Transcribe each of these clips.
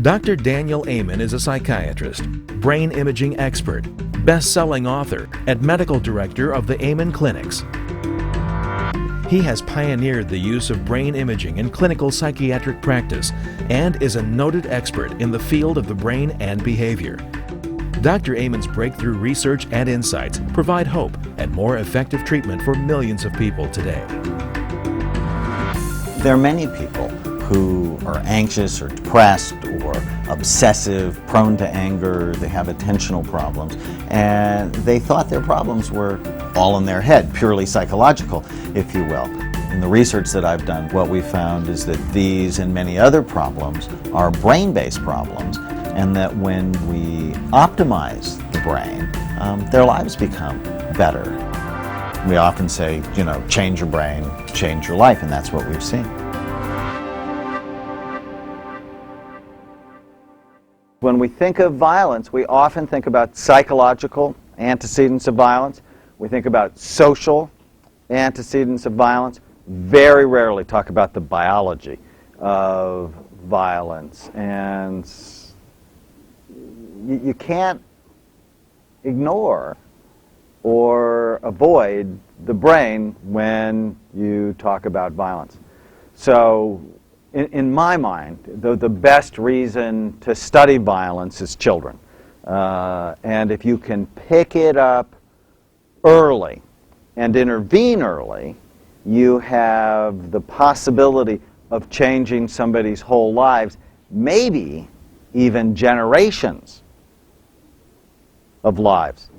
Dr. Daniel Amen is a psychiatrist, brain imaging expert, best-selling author, and medical director of the Amen Clinics. He has pioneered the use of brain imaging in clinical psychiatric practice and is a noted expert in the field of the brain and behavior. Dr. Amen's breakthrough research and insights provide hope and more effective treatment for millions of people today. There are many people who are anxious or depressed or obsessive, prone to anger, they have attentional problems, and they thought their problems were all in their head, purely psychological, if you will. In the research that I've done, what we found is that these and many other problems are brain-based problems, and that when we optimize the brain, their lives become better. We often say, change your brain, change your life, and that's what we've seen. When we think of violence, we often think about psychological antecedents of violence. We think about social antecedents of violence. Very rarely talk about the biology of violence. And you can't ignore or avoid the brain when you talk about violence. So in my mind, the best reason to study violence is children. And if you can pick it up early and intervene early, you have the possibility of changing somebody's whole lives, maybe even generations of lives.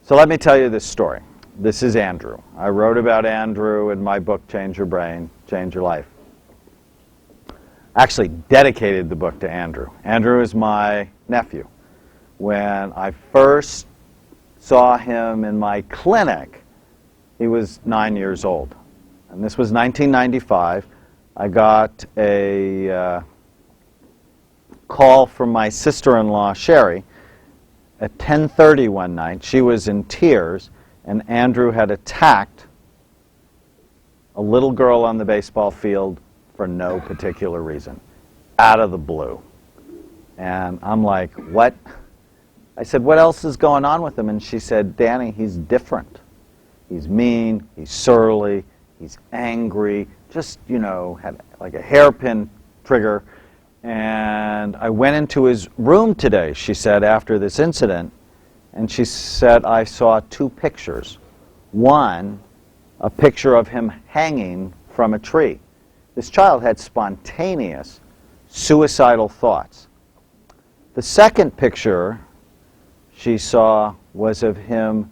So let me tell you this story. This is Andrew. I wrote about Andrew in my book, Change Your Brain, Change Your Life. Actually dedicated the book to Andrew. Andrew is my nephew. When I first saw him in my clinic, he was 9 years old. And this was 1995. I got a call from my sister-in-law, Sherry, at 10:30 one night. She was in tears, and Andrew had attacked a little girl on the baseball field for no particular reason, out of the blue. And I'm like, what? I said, what else is going on with him? And she said, Danny, he's different. He's mean, he's surly, he's angry, just, had like a hairpin trigger. And I went into his room today, she said, after this incident, and she said, I saw two pictures. One, a picture of him hanging from a tree. This child had spontaneous suicidal thoughts. The second picture she saw was of him,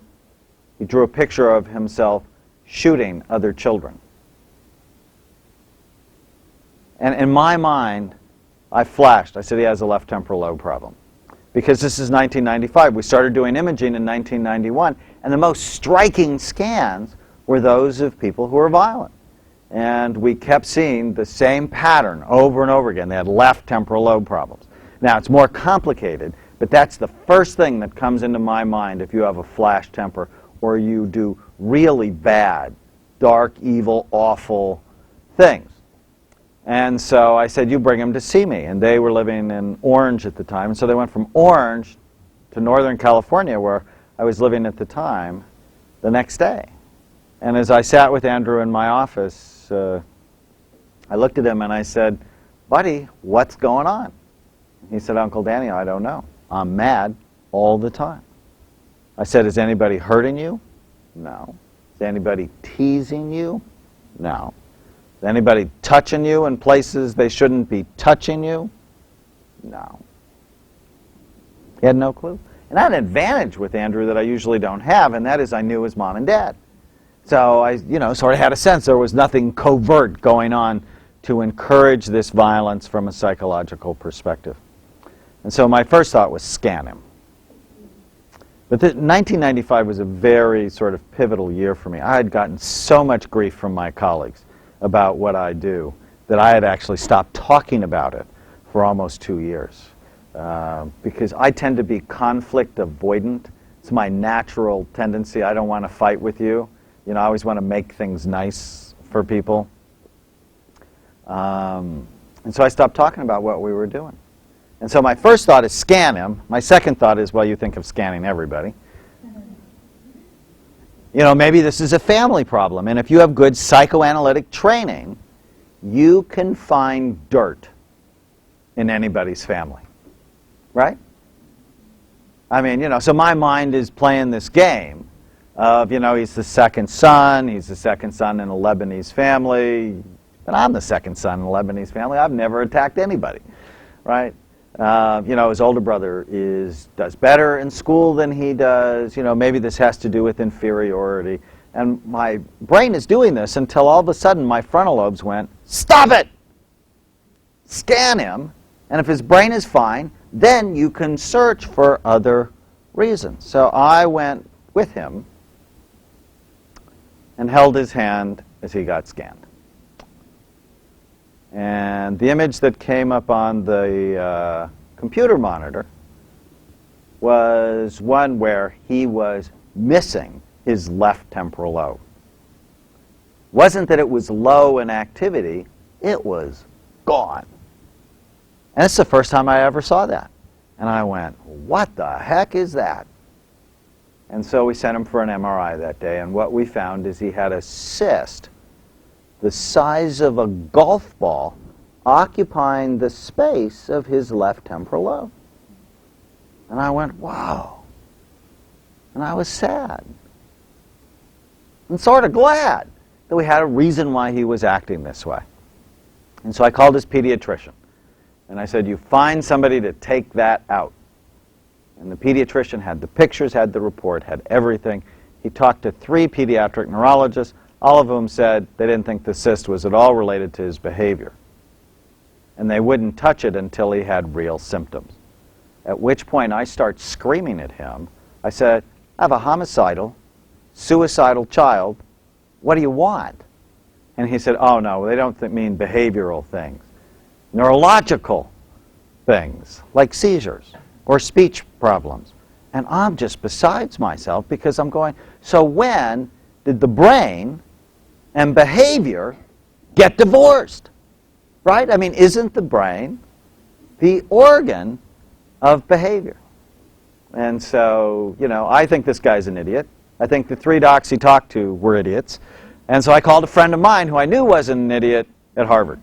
he drew a picture of himself shooting other children. And in my mind, I flashed. I said, he has a left temporal lobe problem. Because this is 1995. We started doing imaging in 1991, and the most striking scans were those of people who were violent. And we kept seeing the same pattern over and over again. They had left temporal lobe problems. Now, it's more complicated, but that's the first thing that comes into my mind if you have a flash temper or you do really bad, dark, evil, awful things. And so I said, you bring him to see me. And they were living in Orange at the time. And so they went from Orange to Northern California, where I was living at the time, the next day. And as I sat with Andrew in my office, I looked at him and I said, buddy, what's going on? He said, Uncle Danny, I don't know. I'm mad all the time. I said, is anybody hurting you? No. Is anybody teasing you? No. Is anybody touching you in places they shouldn't be touching you? No. He had no clue. And I had an advantage with Andrew that I usually don't have, and that is I knew his mom and dad. So I, sort of had a sense there was nothing covert going on to encourage this violence from a psychological perspective. And so my first thought was scan him. But 1995 was a very sort of pivotal year for me. I had gotten so much grief from my colleagues about what I do that I had actually stopped talking about it for almost 2 years. Because I tend to be conflict avoidant. It's my natural tendency. I don't want to fight with you. I always want to make things nice for people. And so I stopped talking about what we were doing. And so my first thought is scan him. My second thought is, well, you think of scanning everybody. You know, maybe this is a family problem. And if you have good psychoanalytic training, you can find dirt in anybody's family. Right? I mean, you know, so my mind is playing this game of, you know, he's the second son in a Lebanese family. And I'm the second son in a Lebanese family. I've never attacked anybody. Right? You know, his older brother does better in school than he does. You know, maybe this has to do with inferiority. And my brain is doing this until all of a sudden my frontal lobes went, stop it! Scan him, and if his brain is fine, then you can search for other reasons. So I went with him and held his hand as he got scanned. And the image that came up on the computer monitor was one where he was missing his left temporal lobe. Wasn't that it was low in activity, it was gone. And it's the first time I ever saw that. And I went, what the heck is that? And so we sent him for an MRI that day, and what we found is he had a cyst the size of a golf ball occupying the space of his left temporal lobe. And I went, wow. And I was sad. And sort of glad that we had a reason why he was acting this way. And so I called his pediatrician. And I said, you find somebody to take that out. And the pediatrician had the pictures, had the report, had everything. He talked to 3 pediatric neurologists, all of whom said they didn't think the cyst was at all related to his behavior. And they wouldn't touch it until he had real symptoms. At which point I start screaming at him. I said, I have a homicidal, suicidal child. What do you want? And he said, oh no, they don't mean behavioral things. Neurological things, like seizures or speech problems. And I'm just besides myself because I'm going, so when did the brain and behavior get divorced? Right? I mean, isn't the brain the organ of behavior? And so, you know, I think this guy's an idiot. I think the 3 docs he talked to were idiots. And so I called a friend of mine who I knew wasn't an idiot at Harvard.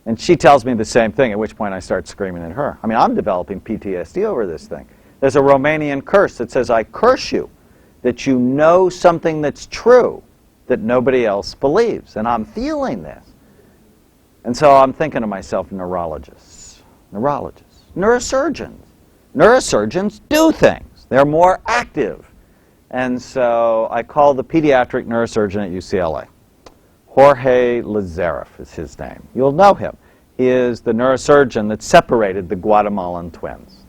And she tells me the same thing, at which point I start screaming at her. I mean, I'm developing PTSD over this thing. There's a Romanian curse that says, I curse you, that you know something that's true that nobody else believes. And I'm feeling this. And so I'm thinking to myself, neurologists, neurosurgeons. Neurosurgeons do things. They're more active. And so I called the pediatric neurosurgeon at UCLA. Jorge Lazareff is his name. You'll know him. He is the neurosurgeon that separated the Guatemalan twins.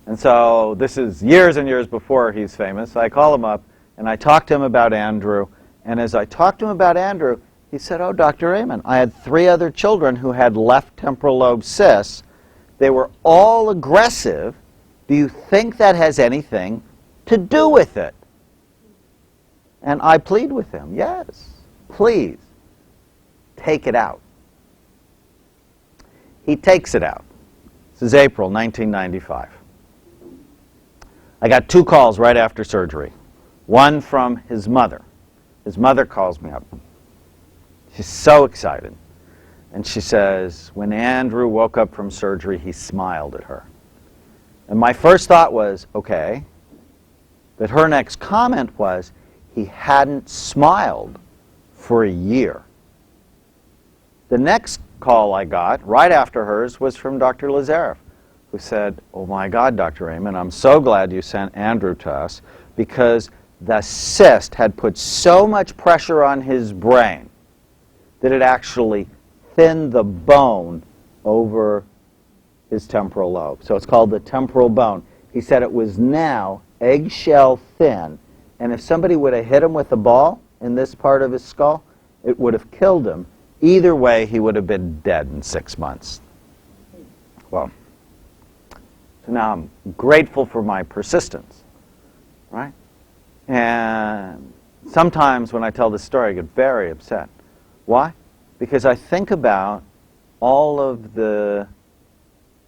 And so this is years and years before he's famous. I call him up, and I talk to him about Andrew. And as I talked to him about Andrew, he said, oh, Dr. Amen, I had 3 other children who had left temporal lobe cysts. They were all aggressive. Do you think that has anything to do with it? And I plead with him, yes, please, take it out. He takes it out. This is April 1995. I got 2 calls right after surgery. One from his mother. His mother calls me up. She's so excited. And she says, when Andrew woke up from surgery, he smiled at her. And my first thought was, okay. But her next comment was, he hadn't smiled for a year. The next call I got, right after hers, was from Dr. Lazareff, who said, oh my God, Dr. Amen, I'm so glad you sent Andrew to us because the cyst had put so much pressure on his brain that it actually thinned the bone over his temporal lobe. So it's called the temporal bone. He said it was now eggshell thin, and if somebody would have hit him with a ball in this part of his skull, it would have killed him. Either way, he would have been dead in 6 months. Well, so now I'm grateful for my persistence, right? And sometimes when I tell this story, I get very upset. Why? Because I think about all of the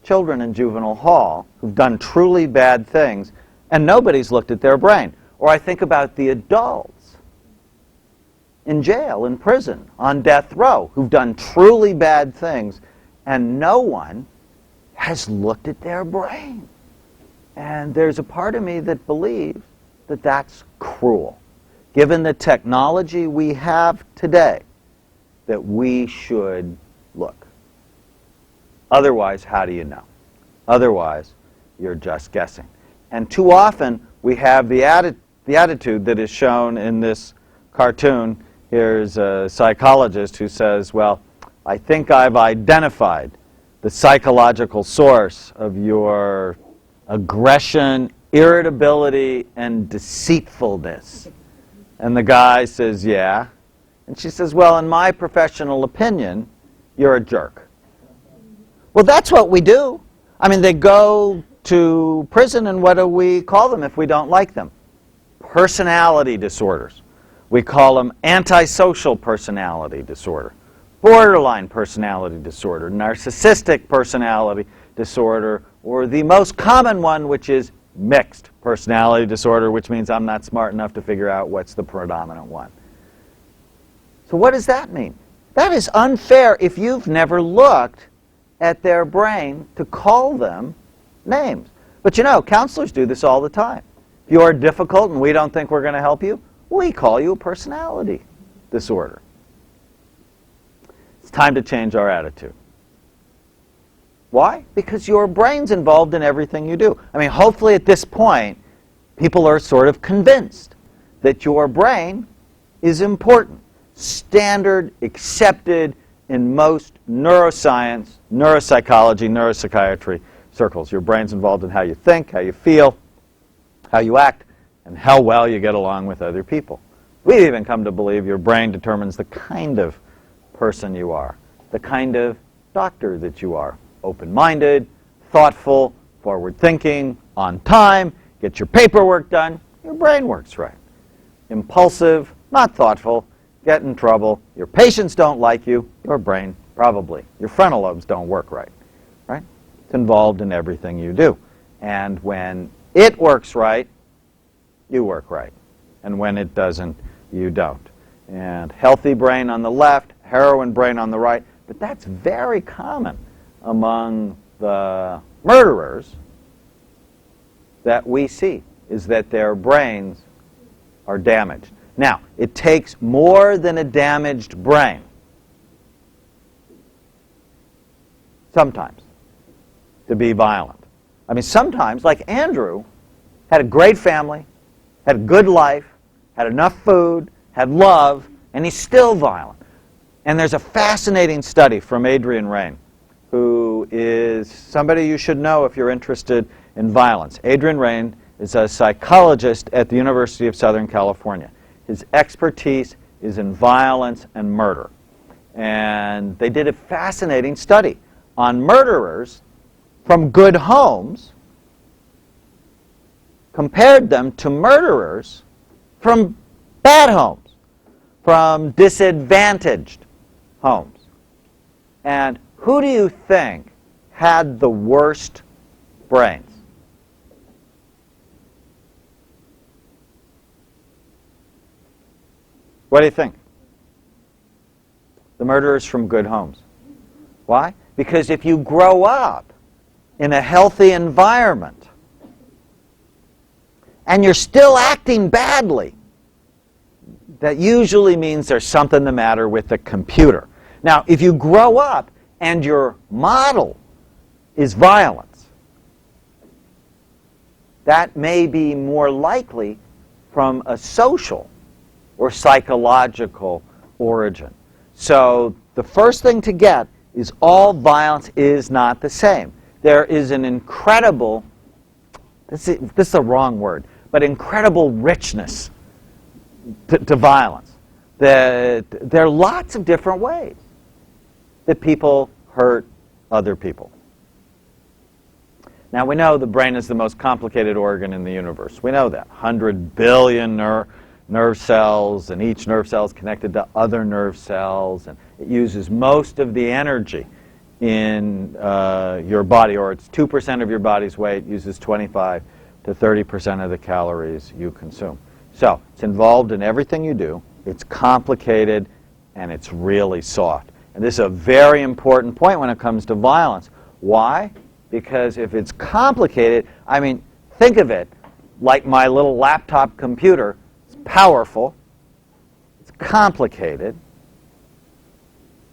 children in juvenile hall who've done truly bad things, and nobody's looked at their brain. Or I think about the adults in jail, in prison, on death row, who've done truly bad things, and no one has looked at their brain. And there's a part of me that believes that that's cruel, given the technology we have today, that we should look. Otherwise, how do you know? Otherwise, you're just guessing. And too often, we have the attitude that is shown in this cartoon. Here's a psychologist who says, well, I think I've identified the psychological source of your aggression, irritability, and deceitfulness. And the guy says, yeah. And she says, well, in my professional opinion, you're a jerk. Well, that's what we do. I mean, they go to prison, and what do we call them if we don't like them? Personality disorders. We call them antisocial personality disorder, borderline personality disorder, narcissistic personality disorder, or the most common one, which is mixed personality disorder, which means I'm not smart enough to figure out what's the predominant one. So what does that mean? That is unfair if you've never looked at their brain to call them names. But you know, counselors do this all the time. If you're difficult and we don't think we're going to help you, we call you a personality disorder. It's time to change our attitude. Why? Because your brain's involved in everything you do. I mean, hopefully at this point, people are sort of convinced that your brain is important. Standard, accepted in most neuroscience, neuropsychology, neuropsychiatry circles. Your brain's involved in how you think, how you feel, how you act, and how well you get along with other people. We've even come to believe your brain determines the kind of person you are, the kind of doctor that you are. Open-minded, thoughtful, forward-thinking, on time, get your paperwork done, your brain works right. Impulsive, not thoughtful, get in trouble, your patients don't like you, your brain probably. Your frontal lobes don't work right. Right? It's involved in everything you do. And when it works right, you work right. And when it doesn't, you don't. And healthy brain on the left, heroin brain on the right, but that's very common among the murderers that we see, is that their brains are damaged. Now, it takes more than a damaged brain, sometimes, to be violent. I mean, sometimes, like Andrew, had a great family, had a good life, had enough food, had love, and he's still violent. And there's a fascinating study from Adrian Raine, who is somebody you should know if you're interested in violence. Adrian Raine is a psychologist at the University of Southern California. His expertise is in violence and murder. And they did a fascinating study on murderers from good homes, compared them to murderers from bad homes, from disadvantaged homes. And who do you think had the worst brains? What do you think? The murderers from good homes. Why? Because if you grow up in a healthy environment and you're still acting badly, that usually means there's something the matter with the computer. Now, if you grow up and your model is violence, that may be more likely from a social or psychological origin. So the first thing to get is all violence is not the same. There is an incredible, this is the wrong word, but incredible richness to violence. There are lots of different ways that people hurt other people. Now, we know the brain is the most complicated organ in the universe. We know that. 100 billion nerve cells, and each nerve cell is connected to other nerve cells, and it uses most of the energy in your body, or it's 2% of your body's weight, uses 25 to 30% of the calories you consume. So it's involved in everything you do. It's complicated, and it's really soft. And this is a very important point when it comes to violence. Why? Because if it's complicated, I mean, think of it like my little laptop computer. It's powerful. It's complicated.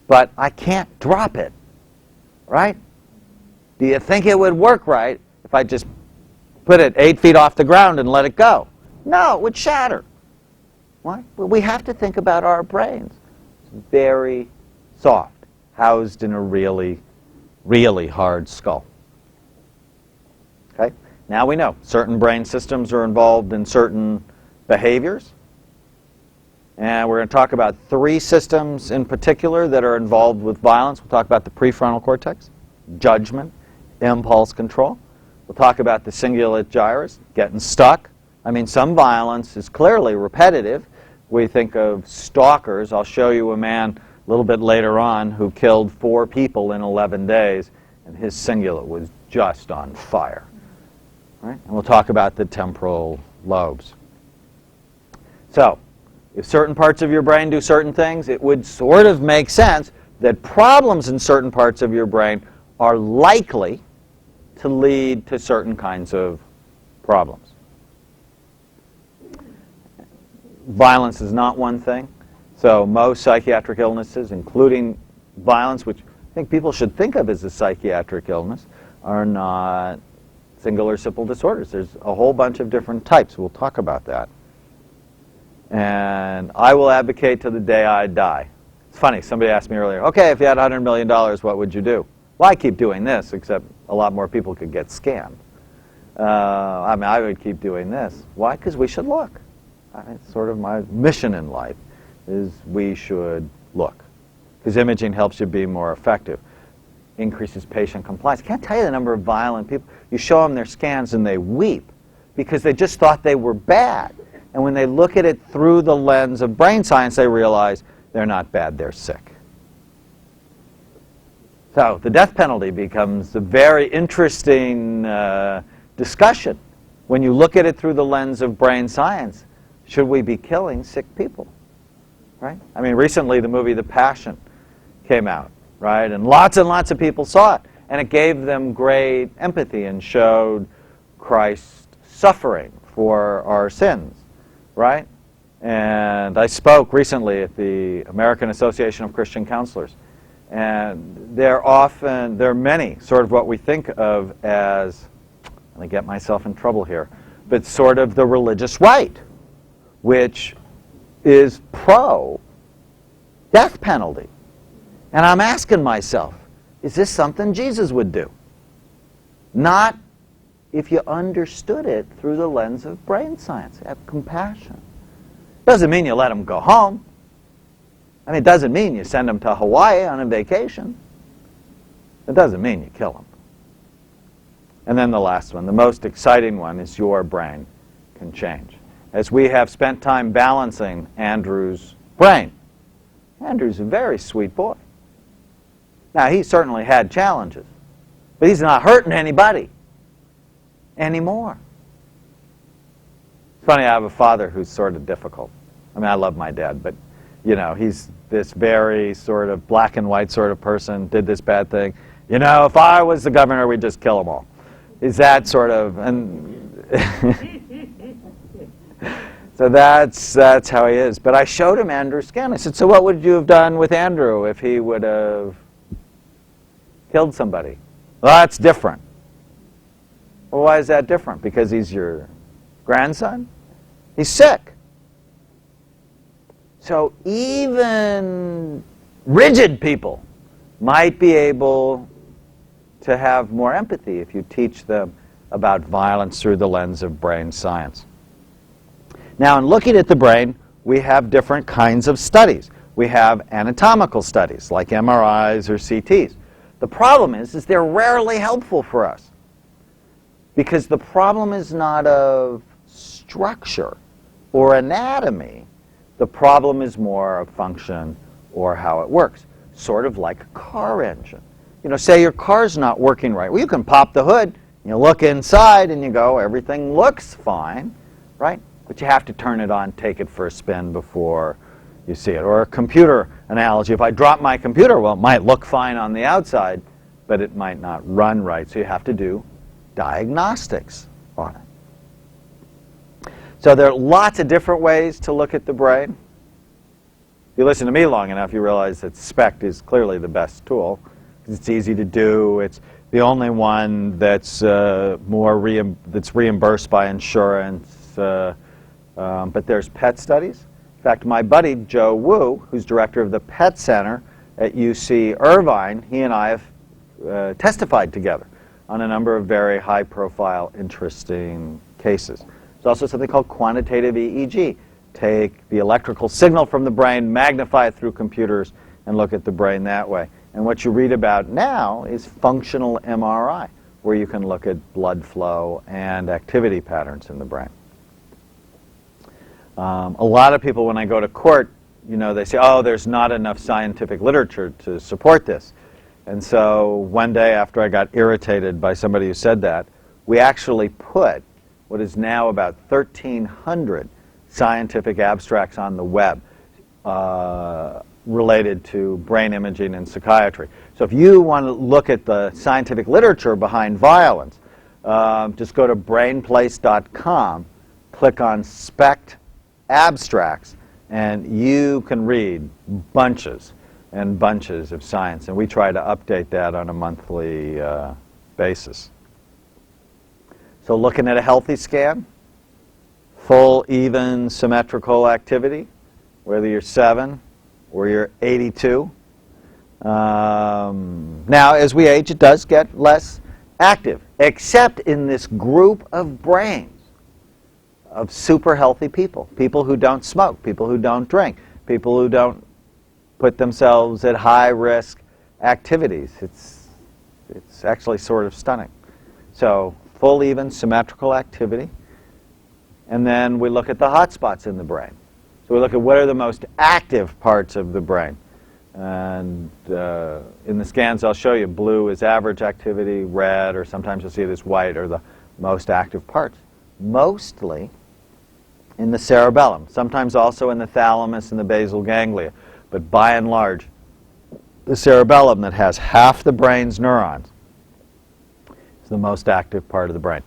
But I can't drop it, right? Do you think it would work right if I just put it 8 feet off the ground and let it go? No, it would shatter. Why? Well, we have to think about our brains. It's very soft, housed in a really, really hard skull. Okay? Now we know certain brain systems are involved in certain behaviors. And we're going to talk about 3 systems in particular that are involved with violence. We'll talk about the prefrontal cortex, judgment, impulse control. We'll talk about the cingulate gyrus, getting stuck. I mean, some violence is clearly repetitive. We think of stalkers. I'll show you a man a little bit later on who killed 4 people in 11 days, and his cingulate was just on fire. Right? And we'll talk about the temporal lobes. So, if certain parts of your brain do certain things, it would sort of make sense that problems in certain parts of your brain are likely to lead to certain kinds of problems. Violence is not one thing. So most psychiatric illnesses, including violence, which I think people should think of as a psychiatric illness, are not single or simple disorders. There's a whole bunch of different types. We'll talk about that. And I will advocate to the day I die. It's funny, somebody asked me earlier, okay, if you had $100 million, what would you do? Well, I keep doing this, except a lot more people could get scammed. I mean, I would keep doing this. Why? Because we should look. It's sort of my mission in life, is we should look. Because imaging helps you be more effective. Increases patient compliance. I can't tell you the number of violent people. You show them their scans and they weep because they just thought they were bad. And when they look at it through the lens of brain science, they realize they're not bad, they're sick. So the death penalty becomes a very interesting discussion when you look at it through the lens of brain science. Should we be killing sick people? Right? I mean, recently the movie The Passion came out, right? And lots of people saw it. And it gave them great empathy and showed Christ suffering for our sins. Right? And I spoke recently at the American Association of Christian Counselors. And there are many sort of what we think of as, let me get myself in trouble here, but sort of the religious right, which is pro-death penalty. And I'm asking myself, is this something Jesus would do? Not if you understood it through the lens of brain science. Have compassion. Doesn't mean you let them go home. I mean, it doesn't mean you send them to Hawaii on a vacation. It doesn't mean you kill them. And then the last one, the most exciting one, is your brain can change. As we have spent time balancing Andrew's brain, Andrew's a very sweet boy. Now, he certainly had challenges, but he's not hurting anybody anymore. It's funny, I have a father who's sort of difficult. I mean, I love my dad, but, you know, he's this very sort of black and white sort of person, did this bad thing. You know, if I was the governor, we'd just kill them all. Is that sort of, and so that's how he is. But I showed him Andrew's scan. I said, so what would you have done with Andrew if he would have killed somebody? Well, that's different. Well, why is that different? Because he's your grandson? He's sick. So even rigid people might be able to have more empathy if you teach them about violence through the lens of brain science. Now, in looking at the brain, we have different kinds of studies. We have anatomical studies, like MRIs or CTs. The problem is they're rarely helpful for us, because the problem is not of structure or anatomy. The problem is more of function or how it works, sort of like a car engine. say your car's not working right. Well, you can pop the hood, you look inside, and you go, everything looks fine, right? But you have to turn it on, take it for a spin before you see it. Or a computer analogy, if I drop my computer, well, it might look fine on the outside, but it might not run right. So you have to do diagnostics on it. So there are lots of different ways to look at the brain. If you listen to me long enough, you realize that SPECT is clearly the best tool. It's easy to do. It's the only one that's that's reimbursed by insurance. But there's PET studies. In fact, my buddy Joe Wu, who's director of the PET Center at UC Irvine, he and I have testified together on a number of very high-profile, interesting cases. There's also something called quantitative EEG. Take the electrical signal from the brain, magnify it through computers, and look at the brain that way. And what you read about now is functional MRI, where you can look at blood flow and activity patterns in the brain. A lot of people, when I go to court, they say, oh, there's not enough scientific literature to support this. And so one day after I got irritated by somebody who said that, we actually put what is now about 1,300 scientific abstracts on the web related to brain imaging and psychiatry. So if you want to look at the scientific literature behind violence, just go to brainplace.com, click on SPECT abstracts, and you can read bunches and bunches of science. And we try to update that on a monthly basis. So looking at a healthy scan, full, even, symmetrical activity, whether you're 7 or you're 82. Now, as we age, it does get less active, except in this group of brains of super healthy people, people who don't smoke, people who don't drink, people who don't put themselves at high-risk activities. It's actually sort of stunning. So full, even, symmetrical activity. And then we look at the hot spots in the brain. So we look at what are the most active parts of the brain. And in the scans I'll show you, blue is average activity, red, or sometimes you'll see it as white, are the most active parts. Mostly in the cerebellum, sometimes also in the thalamus and the basal ganglia. But by and large, the cerebellum that has half the brain's neurons is the most active part of the brain.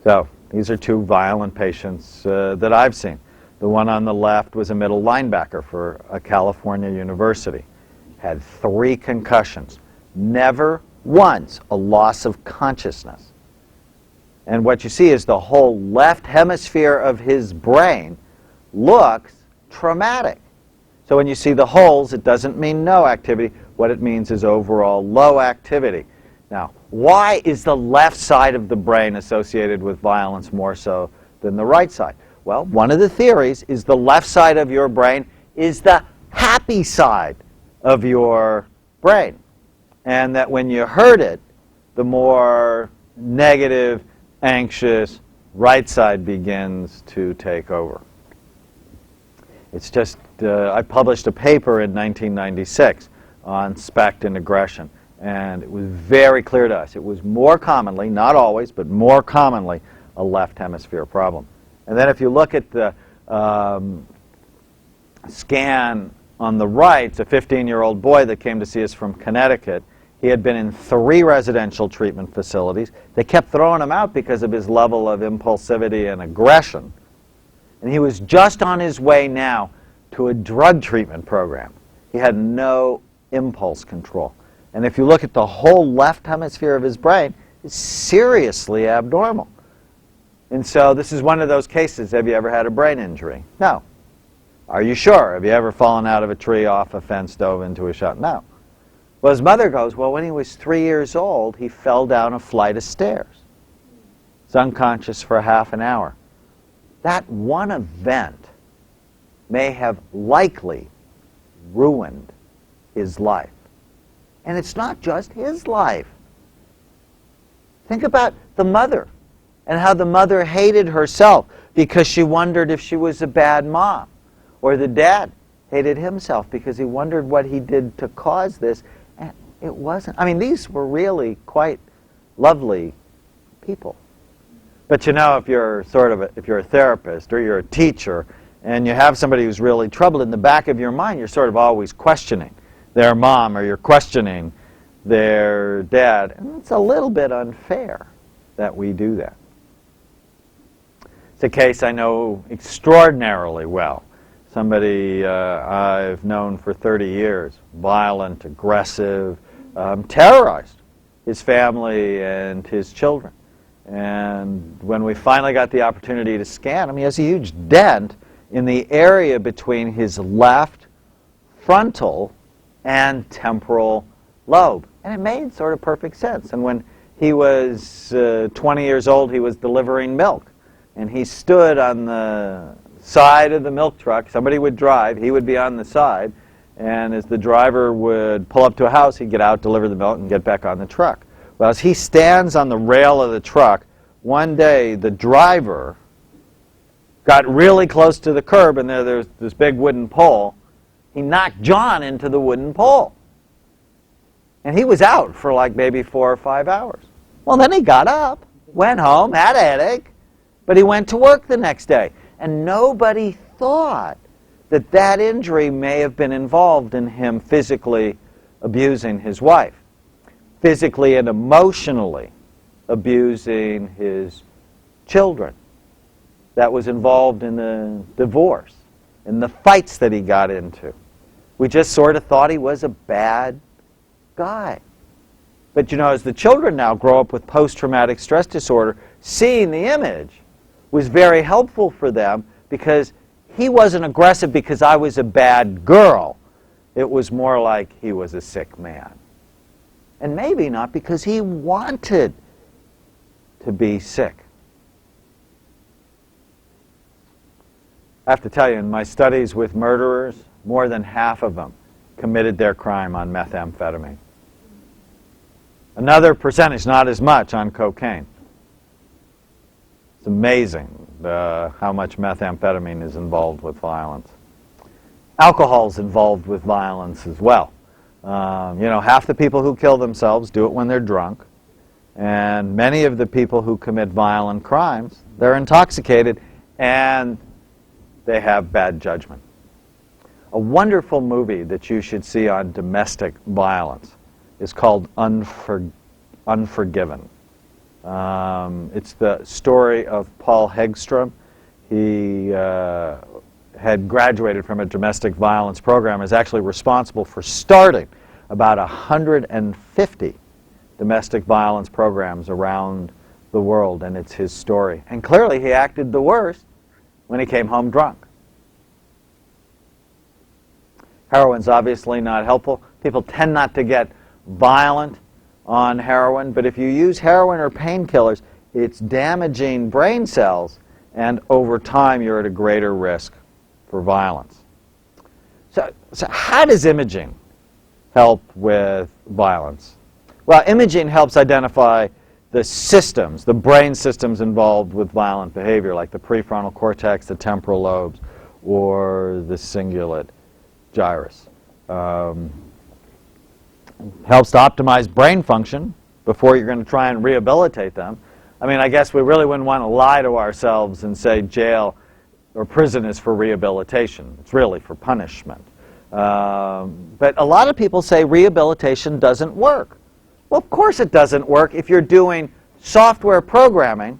So these are 2 violent patients that I've seen. The one on the left was a middle linebacker for a California university. Had 3 concussions. Never once a loss of consciousness. And what you see is the whole left hemisphere of his brain looks traumatic. So when you see the holes, it doesn't mean no activity. What it means is overall low activity. Now, why is the left side of the brain associated with violence more so than the right side? Well, one of the theories is the left side of your brain is the happy side of your brain. And that when you hurt it, the more negative, anxious right side begins to take over. It's just, I published a paper in 1996 on SPECT and aggression. And it was very clear to us. It was more commonly, not always, but more commonly, a left hemisphere problem. And then if you look at the scan on the right, it's a 15-year-old boy that came to see us from Connecticut. He had been in 3 residential treatment facilities. They kept throwing him out because of his level of impulsivity and aggression. And he was just on his way now to a drug treatment program. He had no impulse control. And if you look at the whole left hemisphere of his brain, it's seriously abnormal. And so this is one of those cases, have you ever had a brain injury? No. Are you sure? Have you ever fallen out of a tree, off a fence, dove into a shot? No. Well, his mother goes, well, when he was 3 years old, he fell down a flight of stairs. He's unconscious for half an hour. That one event may have likely ruined his life. And it's not just his life. Think about the mother and how the mother hated herself because she wondered if she was a bad mom. Or the dad hated himself because he wondered what he did to cause this. And It wasn't. I mean, these were really quite lovely people. But you know, if you're if you're a therapist or you're a teacher and you have somebody who's really troubled, in the back of your mind, you're sort of always questioning their mom or you're questioning their dad. And it's a little bit unfair that we do that. It's a case I know extraordinarily well. Somebody I've known for 30 years, violent, aggressive, terrorized his family and his children. And when we finally got the opportunity to scan him, he has a huge dent in the area between his left frontal and temporal lobe. And it made sort of perfect sense. And when he was 20 years old, he was delivering milk. And he stood on the side of the milk truck. Somebody would drive. He would be on the side. And as the driver would pull up to a house, he'd get out, deliver the milk, and get back on the truck. Well, as he stands on the rail of the truck, one day the driver got really close to the curb, and there's this big wooden pole. He knocked John into the wooden pole. And he was out for like maybe 4 or 5 hours. Well, then he got up, went home, had a headache, but he went to work the next day. And nobody thought that that injury may have been involved in him physically abusing his wife, physically and emotionally abusing his children. That was involved in the divorce, in the fights that he got into. We just sort of thought he was a bad guy. But you know, as the children now grow up with post-traumatic stress disorder, seeing the image was very helpful for them, because he wasn't aggressive because I was a bad girl. It was more like he was a sick man. And maybe not because he wanted to be sick. I have to tell you, in my studies with murderers, more than half of them committed their crime on methamphetamine. Another percentage, not as much, on cocaine. It's amazing how much methamphetamine is involved with violence. Alcohol's involved with violence as well. You know, half the people who kill themselves do it when they're drunk. And many of the people who commit violent crimes, they're intoxicated and they have bad judgment. A wonderful movie that you should see on domestic violence is called Unforgiven. It's the story of Paul Hegstrom. He had graduated from a domestic violence program, is actually responsible for starting about 150 domestic violence programs around the world, and it's his story. And clearly he acted the worst when he came home drunk. Heroin's obviously not helpful. People tend not to get violent on heroin, but if you use heroin or painkillers, it's damaging brain cells, and over time you're at a greater risk for violence. So how does imaging help with violence? Well, imaging helps identify the systems, the brain systems involved with violent behavior, like the prefrontal cortex, the temporal lobes, or the cingulate gyrus. Helps to optimize brain function before you're going to try and rehabilitate them. I mean, I guess we really wouldn't want to lie to ourselves and say jail or prison is for rehabilitation. It's really for punishment. But a lot of people say rehabilitation doesn't work. Well, of course it doesn't work if you're doing software programming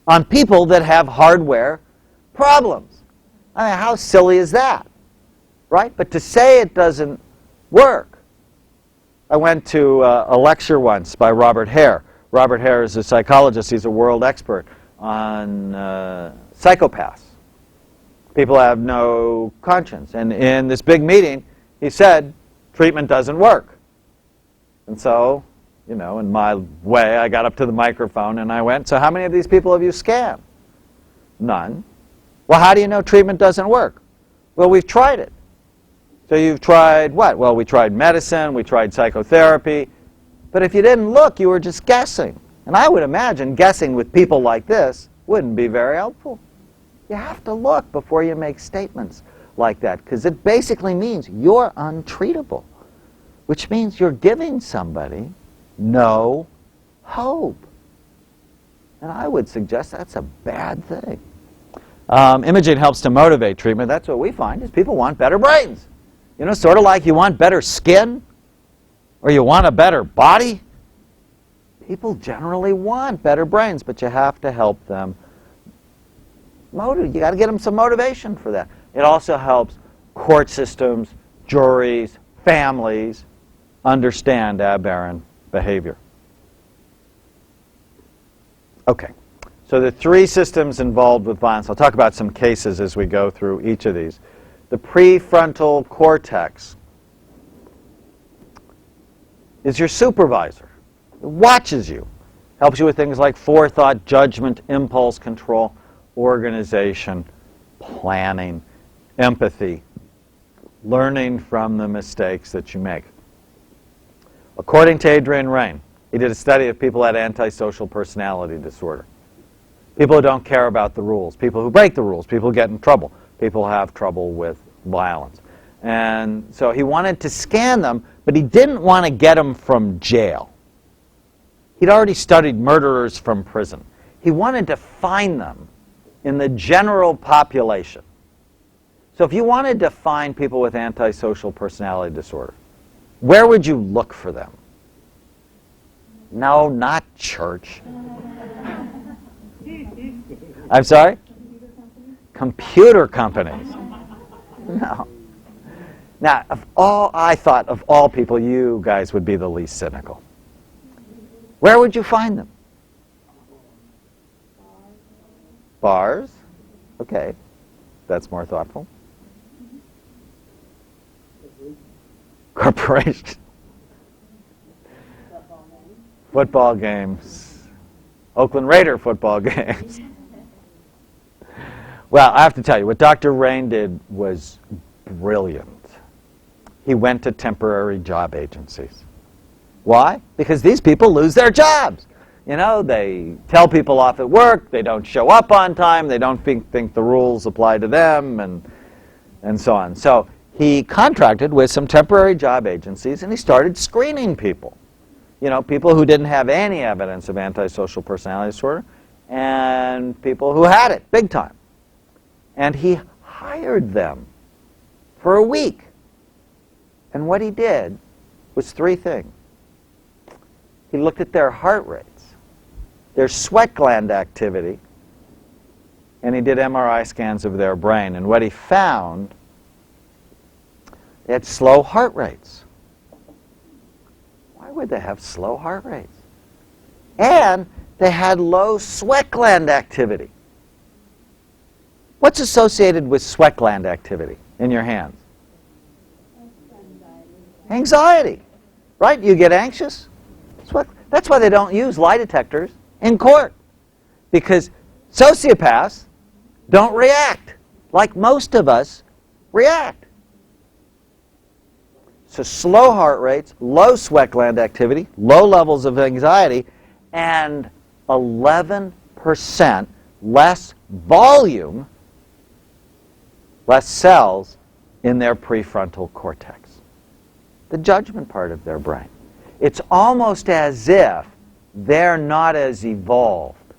on people that have hardware problems. I mean, how silly is that? Right? But to say it doesn't work. I went to a lecture once by Robert Hare. Robert Hare is a psychologist. He's a world expert on psychopaths. People have no conscience. And in this big meeting, he said, treatment doesn't work. And so, you know, in my way, I got up to the microphone and I went, so how many of these people have you scanned? None. Well, how do you know treatment doesn't work? Well, we've tried it. So you've tried what? Well, we tried medicine, we tried psychotherapy. But if you didn't look, you were just guessing. And I would imagine guessing with people like this wouldn't be very helpful. You have to look before you make statements like that, because it basically means you're untreatable. which means you're giving somebody no hope. And I would suggest that's a bad thing. Imaging helps to motivate treatment. That's what we find, is people want better brains. You know, sort of like you want better skin, or you want a better body. People generally want better brains, but you have to help them. You got to get them some motivation for that. It also helps court systems, juries, families understand aberrant behavior. Okay, so the three systems involved with violence. I'll talk about some cases as we go through each of these. The prefrontal cortex is your supervisor. It watches you, helps you with things like forethought, judgment, impulse control, organization, planning, empathy, learning from the mistakes that you make. According to Adrian Raine, he did a study of people who had antisocial personality disorder. People who don't care about the rules, people who break the rules, people who get in trouble, people who have trouble with violence. And so he wanted to scan them, but he didn't want to get them from jail. He'd already studied murderers from prison. He wanted to find them in the general population. So if you wanted to find people with antisocial personality disorder, where would you look for them? No, not church. I'm sorry? Computer companies. No. Now, I thought of all people, you guys would be the least cynical. Where would you find them? Bars? Okay. That's more thoughtful. Corporations. Football games. Oakland Raider football games. Well, I have to tell you, what Dr. Raine did was brilliant. He went to temporary job agencies. Why? Because these people lose their jobs. You know, they tell people off at work, they don't show up on time, they don't think the rules apply to them, and so on. So he contracted with some temporary job agencies, and he started screening people. You know, people who didn't have any evidence of antisocial personality disorder, and people who had it, big time. And he hired them for a week. And what he did was three things. He looked at their heart rates, their sweat gland activity, and he did MRI scans of their brain. And what he found, they had slow heart rates. Why would they have slow heart rates? And they had low sweat gland activity. What's associated with sweat gland activity in your hands? Anxiety, right? You get anxious. That's why they don't use lie detectors in court, because sociopaths don't react like most of us react. So slow heart rates, low sweat gland activity, low levels of anxiety, and 11% less volume, less cells in their prefrontal cortex, the judgment part of their brain. It's almost as if they're not as evolved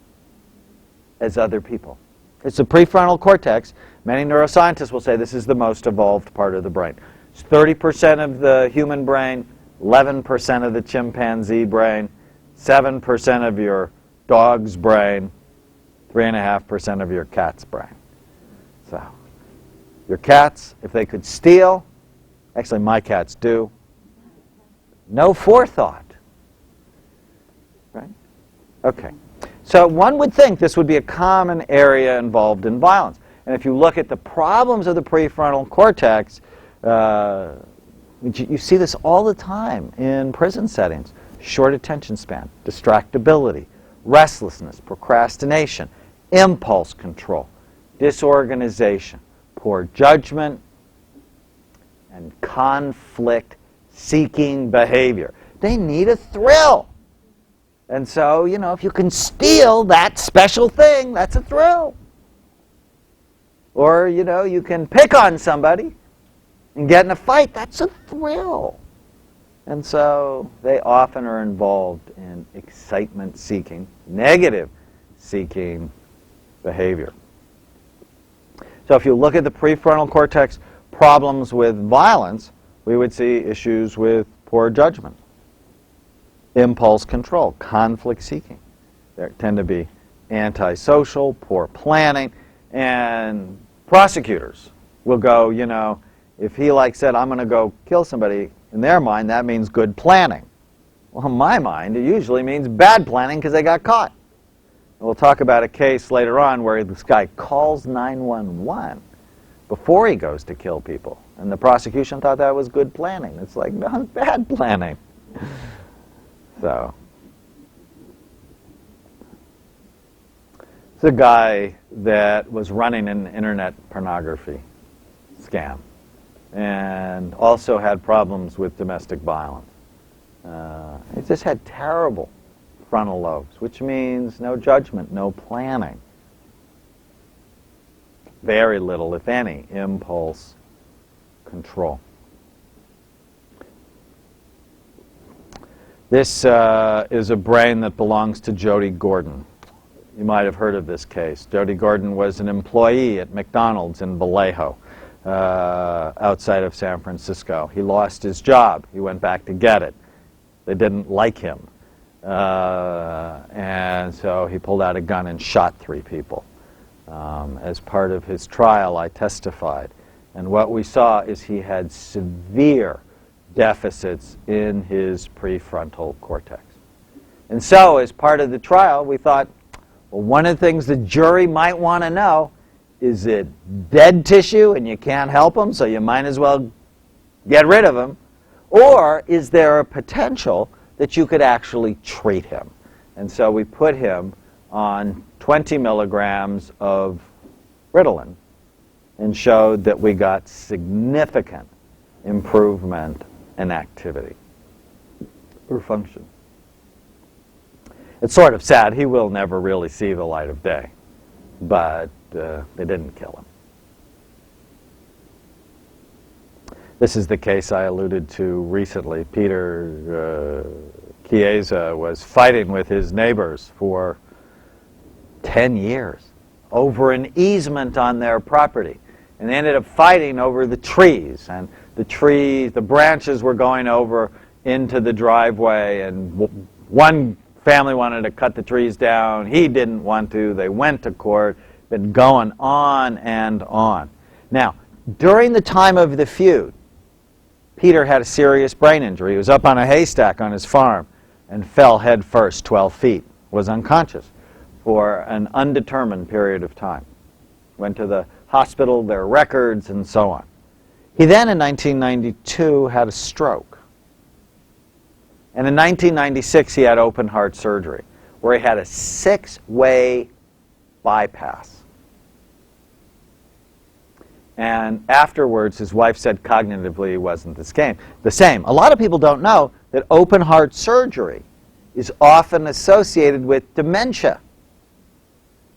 as other people. It's the prefrontal cortex. Many neuroscientists will say this is the most evolved part of the brain. It's 30% of the human brain, 11% of the chimpanzee brain, 7% of your dog's brain, 3.5% of your cat's brain. So, your cats, if they could steal, actually my cats do, no forethought. Right? Okay. So one would think this would be a common area involved in violence. And if you look at the problems of the prefrontal cortex, you see this all the time in prison settings. Short attention span, distractibility, restlessness, procrastination, impulse control, disorganization, poor judgment, and conflict-seeking behavior. They need a thrill. And so, you know, if you can steal that special thing, that's a thrill. Or, you know, you can pick on somebody and get in a fight, that's a thrill. And so they often are involved in excitement-seeking, negative-seeking behavior. So if you look at the prefrontal cortex problems with violence, we would see issues with poor judgment, impulse control, conflict seeking. There tend to be antisocial, poor planning, and prosecutors will go, you know, if he said, I'm going to go kill somebody, in their mind that means good planning. Well, in my mind, it usually means bad planning because they got caught. And we'll talk about a case later on where this guy calls 911 before he goes to kill people. And the prosecution thought that was good planning. It's like, no, it's bad planning. So, it's a guy that was running an internet pornography scam and also had problems with domestic violence. He just had terrible frontal lobes, which means no judgment, no planning. Very little, if any, impulse control. This is a brain that belongs to Jody Gordon. You might have heard of this case. Jody Gordon was an employee at McDonald's in Vallejo, outside of San Francisco. He lost his job. He went back to get it. They didn't like him. And so he pulled out a gun and shot 3 people. As part of his trial, I testified. And what we saw is he had severe deficits in his prefrontal cortex. And so, as part of the trial, we thought, well, one of the things the jury might want to know, is it dead tissue and you can't help him, so you might as well get rid of him? Or is there a potential that you could actually treat him? And so we put him on 20 milligrams of Ritalin and showed that we got significant improvement in activity or function. It's sort of sad. He will never really see the light of day, but they didn't kill him. This is the case I alluded to recently. Peter Chiesa was fighting with his neighbors for 10 years over an easement on their property. And they ended up fighting over the trees. And the branches were going over into the driveway. And one family wanted to cut the trees down. He didn't want to. They went to court. Been going on and on. Now, during the time of the feud, Peter had a serious brain injury. He was up on a haystack on his farm and fell head first 12 feet, was unconscious for an undetermined period of time. Went to the hospital, their records, and so on. He then, in 1992, had a stroke. And in 1996, he had open heart surgery, where he had a 6-way bypass. And afterwards, his wife said cognitively he wasn't the same. A lot of people don't know that open heart surgery is often associated with dementia.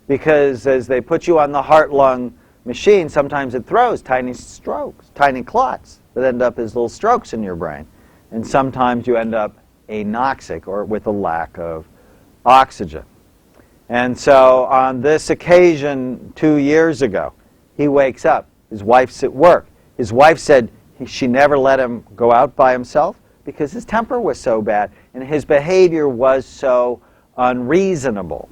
Because as they put you on the heart-lung machine, sometimes it throws tiny strokes, tiny clots that end up as little strokes in your brain. And sometimes you end up anoxic or with a lack of oxygen. And so on this occasion 2 years ago, he wakes up. His wife's at work. His wife said she never let him go out by himself because his temper was so bad and his behavior was so unreasonable.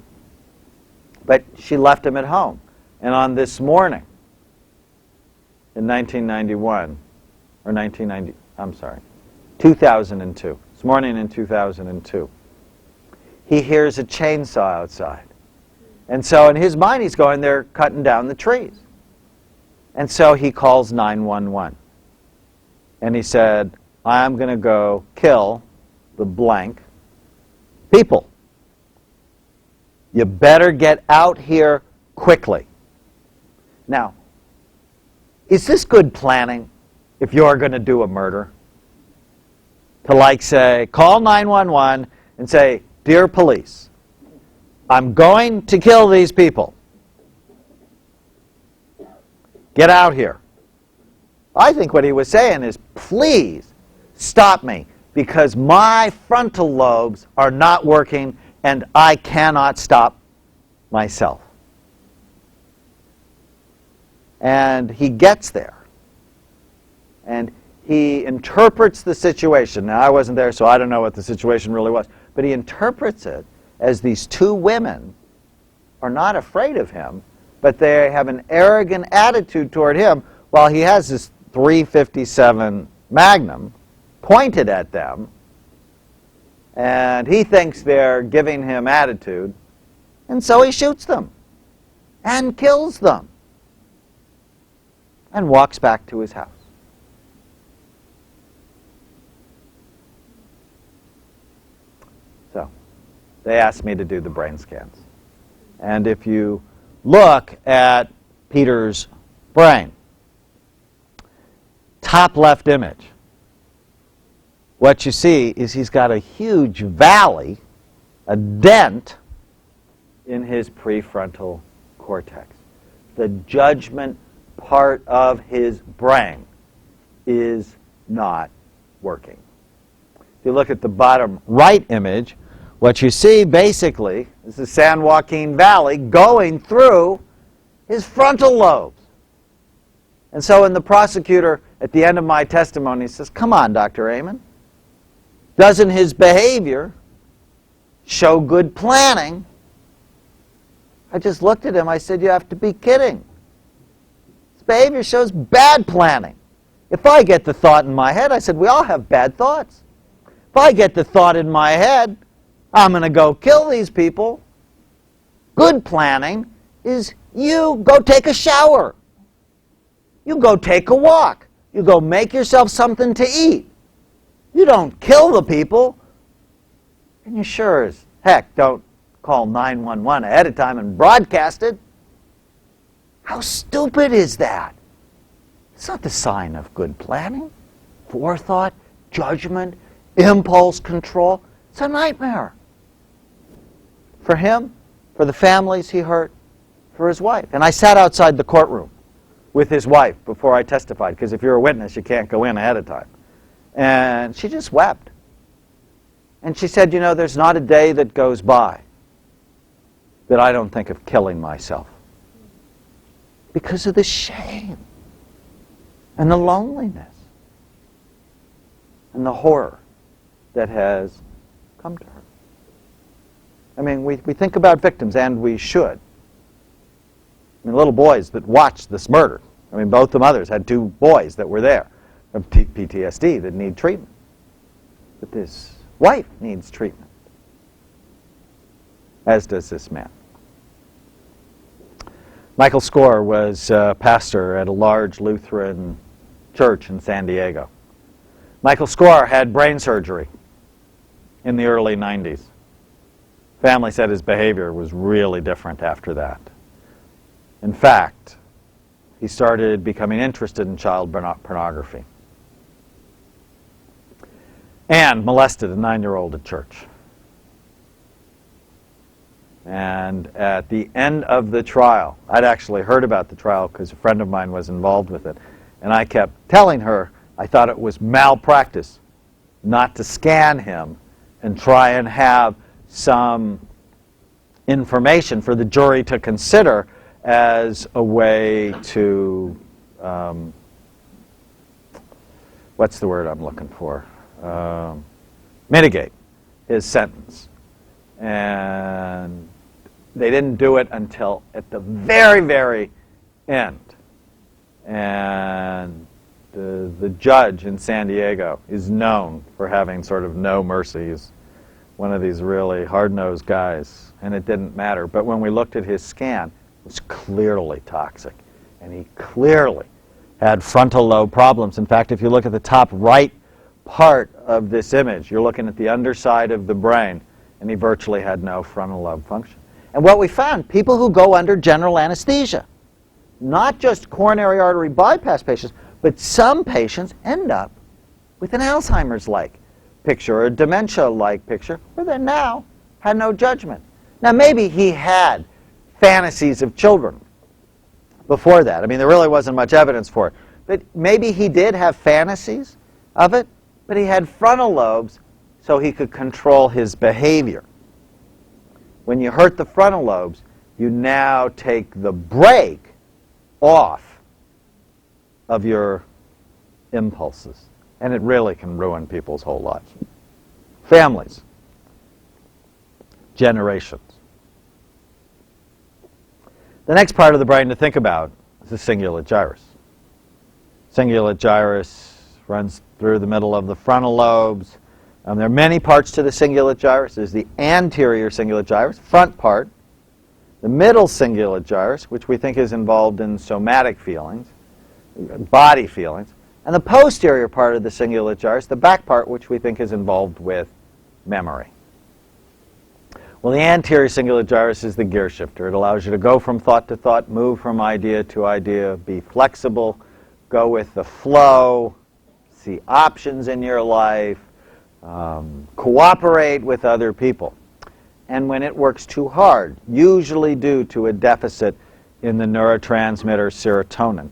But she left him at home. And on this morning, in 2002, this morning in 2002, he hears a chainsaw outside. And so in his mind, he's going, they're cutting down the trees. And so he calls 911. And he said, I'm going to go kill the blank people. You better get out here quickly. Now, is this good planning if you're going to do a murder? To say, call 911 and say, dear police, I'm going to kill these people. Get out here. I think what he was saying is, please stop me because my frontal lobes are not working and I cannot stop myself. And he gets there. And he interprets the situation. Now, I wasn't there, so I don't know what the situation really was. But he interprets it as these two women are not afraid of him, but they have an arrogant attitude toward him while he has this .357 Magnum pointed at them. And he thinks they're giving him attitude. And so he shoots them and kills them and walks back to his house. So they asked me to do the brain scans. And if you look at Peter's brain, top left image, what you see is he's got a huge valley, a dent in his prefrontal cortex. The judgment part of his brain is not working. If you look at the bottom right image, what you see basically is the San Joaquin Valley going through his frontal lobes. And so when the prosecutor at the end of my testimony says, "Come on, Dr. Amen, doesn't his behavior show good planning?" I just looked at him. I said, "You have to be kidding. His behavior shows bad planning." If I get the thought in my head, I said, we all have bad thoughts. If I get the thought in my head, I'm going to go kill these people, good planning is you go take a shower. You go take a walk. You go make yourself something to eat. You don't kill the people. And you sure as heck don't call 911 ahead of time and broadcast it. How stupid is that? It's not the sign of good planning, forethought, judgment, impulse control. It's a nightmare. For him, for the families he hurt, for his wife. And I sat outside the courtroom with his wife before I testified, because if you're a witness, you can't go in ahead of time. And she just wept. And she said, "You know, there's not a day that goes by that I don't think of killing myself because of the shame and the loneliness and the horror that has come to her." I mean, we think about victims, and we should. I mean, little boys that watched this murder. I mean, both the mothers had two boys that were there of PTSD that need treatment. But this wife needs treatment, as does this man. Michael Score was a pastor at a large Lutheran church in San Diego. Michael Score had brain surgery in the early 90s. Family said his behavior was really different after that. In fact, he started becoming interested in child pornography and molested a 9-year-old at church. And at the end of the trial, I'd actually heard about the trial because a friend of mine was involved with it, and I kept telling her I thought it was malpractice not to scan him and try and have some information for the jury to consider as a way to, what's the word I'm looking for? Mitigate his sentence. And they didn't do it until at the very, very end. And the judge in San Diego is known for having sort of no mercy. He's one of these really hard-nosed guys, and it didn't matter. But when we looked at his scan, it was clearly toxic, and he clearly had frontal lobe problems. In fact, if you look at the top right part of this image, you're looking at the underside of the brain, and he virtually had no frontal lobe function. And what we found, people who go under general anesthesia, not just coronary artery bypass patients, but some patients end up with an Alzheimer's-like picture or a dementia-like picture where they now had no judgment. Now, maybe he had fantasies of children before that. I mean, there really wasn't much evidence for it. But maybe he did have fantasies of it. but he had frontal lobes so he could control his behavior. When you hurt the frontal lobes, you now take the brake off of your impulses. And it really can ruin people's whole lives. Families. Generations. The next part of the brain to think about is the cingulate gyrus. Cingulate gyrus runs through the middle of the frontal lobes. There are many parts to the cingulate gyrus. There's the anterior cingulate gyrus, front part, the middle cingulate gyrus, which we think is involved in somatic feelings, body feelings, and the posterior part of the cingulate gyrus, the back part, which we think is involved with memory. Well, the anterior cingulate gyrus is the gear shifter. It allows you to go from thought to thought, move from idea to idea, be flexible, go with the flow, see options in your life, cooperate with other people. And when it works too hard, usually due to a deficit in the neurotransmitter serotonin,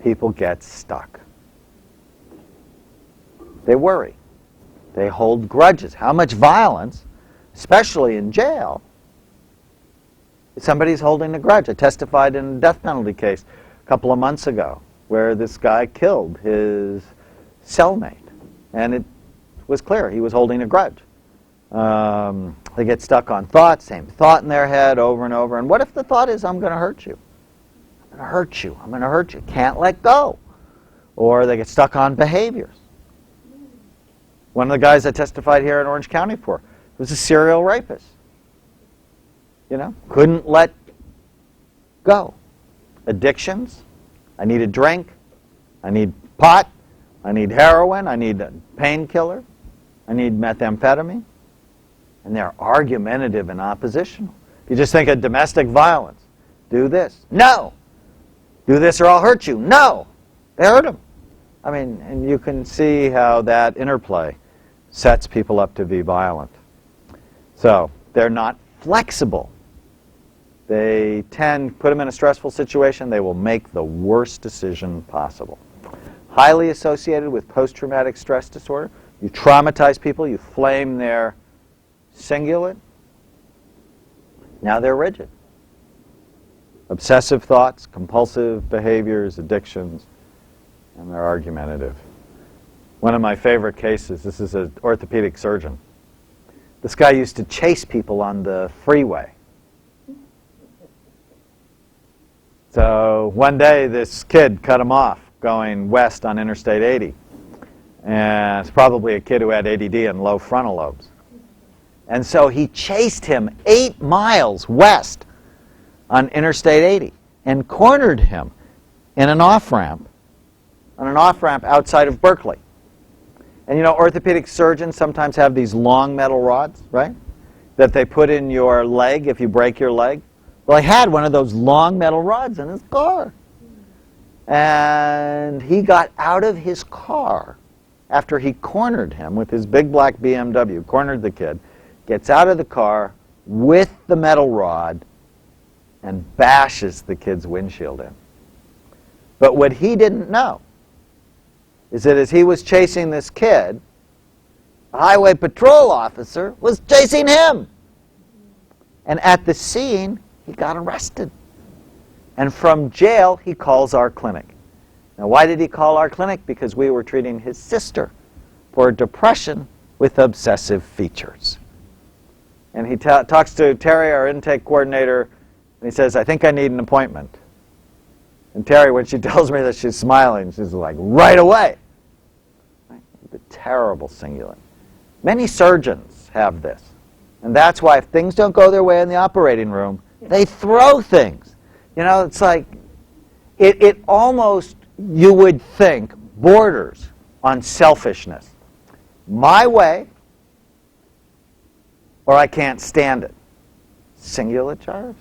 people get stuck. They worry. They hold grudges. How much violence, especially in jail, somebody's holding a grudge. I testified in a death penalty case a couple of months ago where this guy killed his cellmate. And it was clear he was holding a grudge. They get stuck on thoughts, same thought in their head over and over. And what if the thought is, I'm going to hurt you? I'm going to hurt you. I'm going to hurt you. Can't let go. Or they get stuck on behaviors. One of the guys I testified here in Orange County for was a serial rapist. You know, couldn't let go. Addictions. I need a drink. I need pot. I need heroin. I need a painkiller. I need methamphetamine. And they're argumentative and oppositional. If you just think of domestic violence, do this. No. Do this or I'll hurt you. No. They hurt him. I mean, and you can see how that interplay sets people up to be violent. So they're not flexible. They tend, put them in a stressful situation, they will make the worst decision possible. Highly associated with post-traumatic stress disorder. You traumatize people, you flame their cingulate. Now they're rigid. Obsessive thoughts, compulsive behaviors, addictions, and they're argumentative. One of my favorite cases, this is an orthopedic surgeon. This guy used to chase people on the freeway. So one day this kid cut him off going west on Interstate 80. And it's probably a kid who had ADD and low frontal lobes. And so he chased him 8 miles west on Interstate 80 and cornered him in an off-ramp, on an off-ramp outside of Berkeley. And you know, orthopedic surgeons sometimes have these long metal rods, right, that they put in your leg if you break your leg. Well, he had one of those long metal rods in his car. And he got out of his car after he cornered him with his big black BMW, cornered the kid, gets out of the car with the metal rod and bashes the kid's windshield in. But what he didn't know is that as he was chasing this kid, a highway patrol officer was chasing him. And at the scene, he got arrested. And from jail, he calls our clinic. Now, why did he call our clinic? Because we were treating his sister for depression with obsessive features. And he talks to Terry, our intake coordinator, and he says, I think I need an appointment. And Terry, when she tells me that, she's smiling. She's like, right away. Right? The terrible cingulate. Many surgeons have this. And that's why if things don't go their way in the operating room, they throw things. You know, it's like, it almost, you would think, borders on selfishness. My way, or I can't stand it. Cingulate gyrus.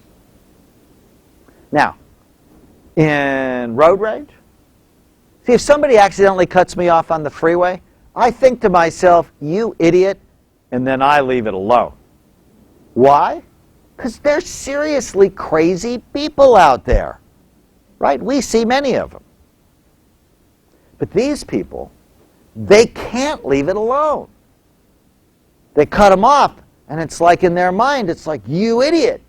Now, in road rage, see, if somebody accidentally cuts me off on the freeway, I think to myself, you idiot, and then I leave it alone. Why? Because there's seriously crazy people out there, right? We see many of them. But these people they can't leave it alone. They cut them off, and it's like in their mind, it's like, you idiot,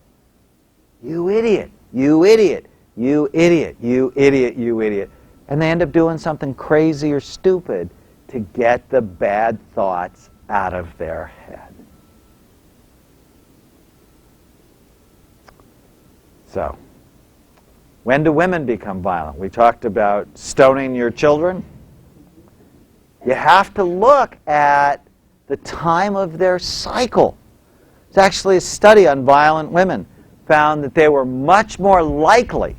you idiot, you idiot, you idiot, you idiot, you idiot. And they end up doing something crazy or stupid to get the bad thoughts out of their head. So, when do women become violent? We talked about stoning your children. You have to look at the time of their cycle. It's actually a study on violent women found that they were much more likely,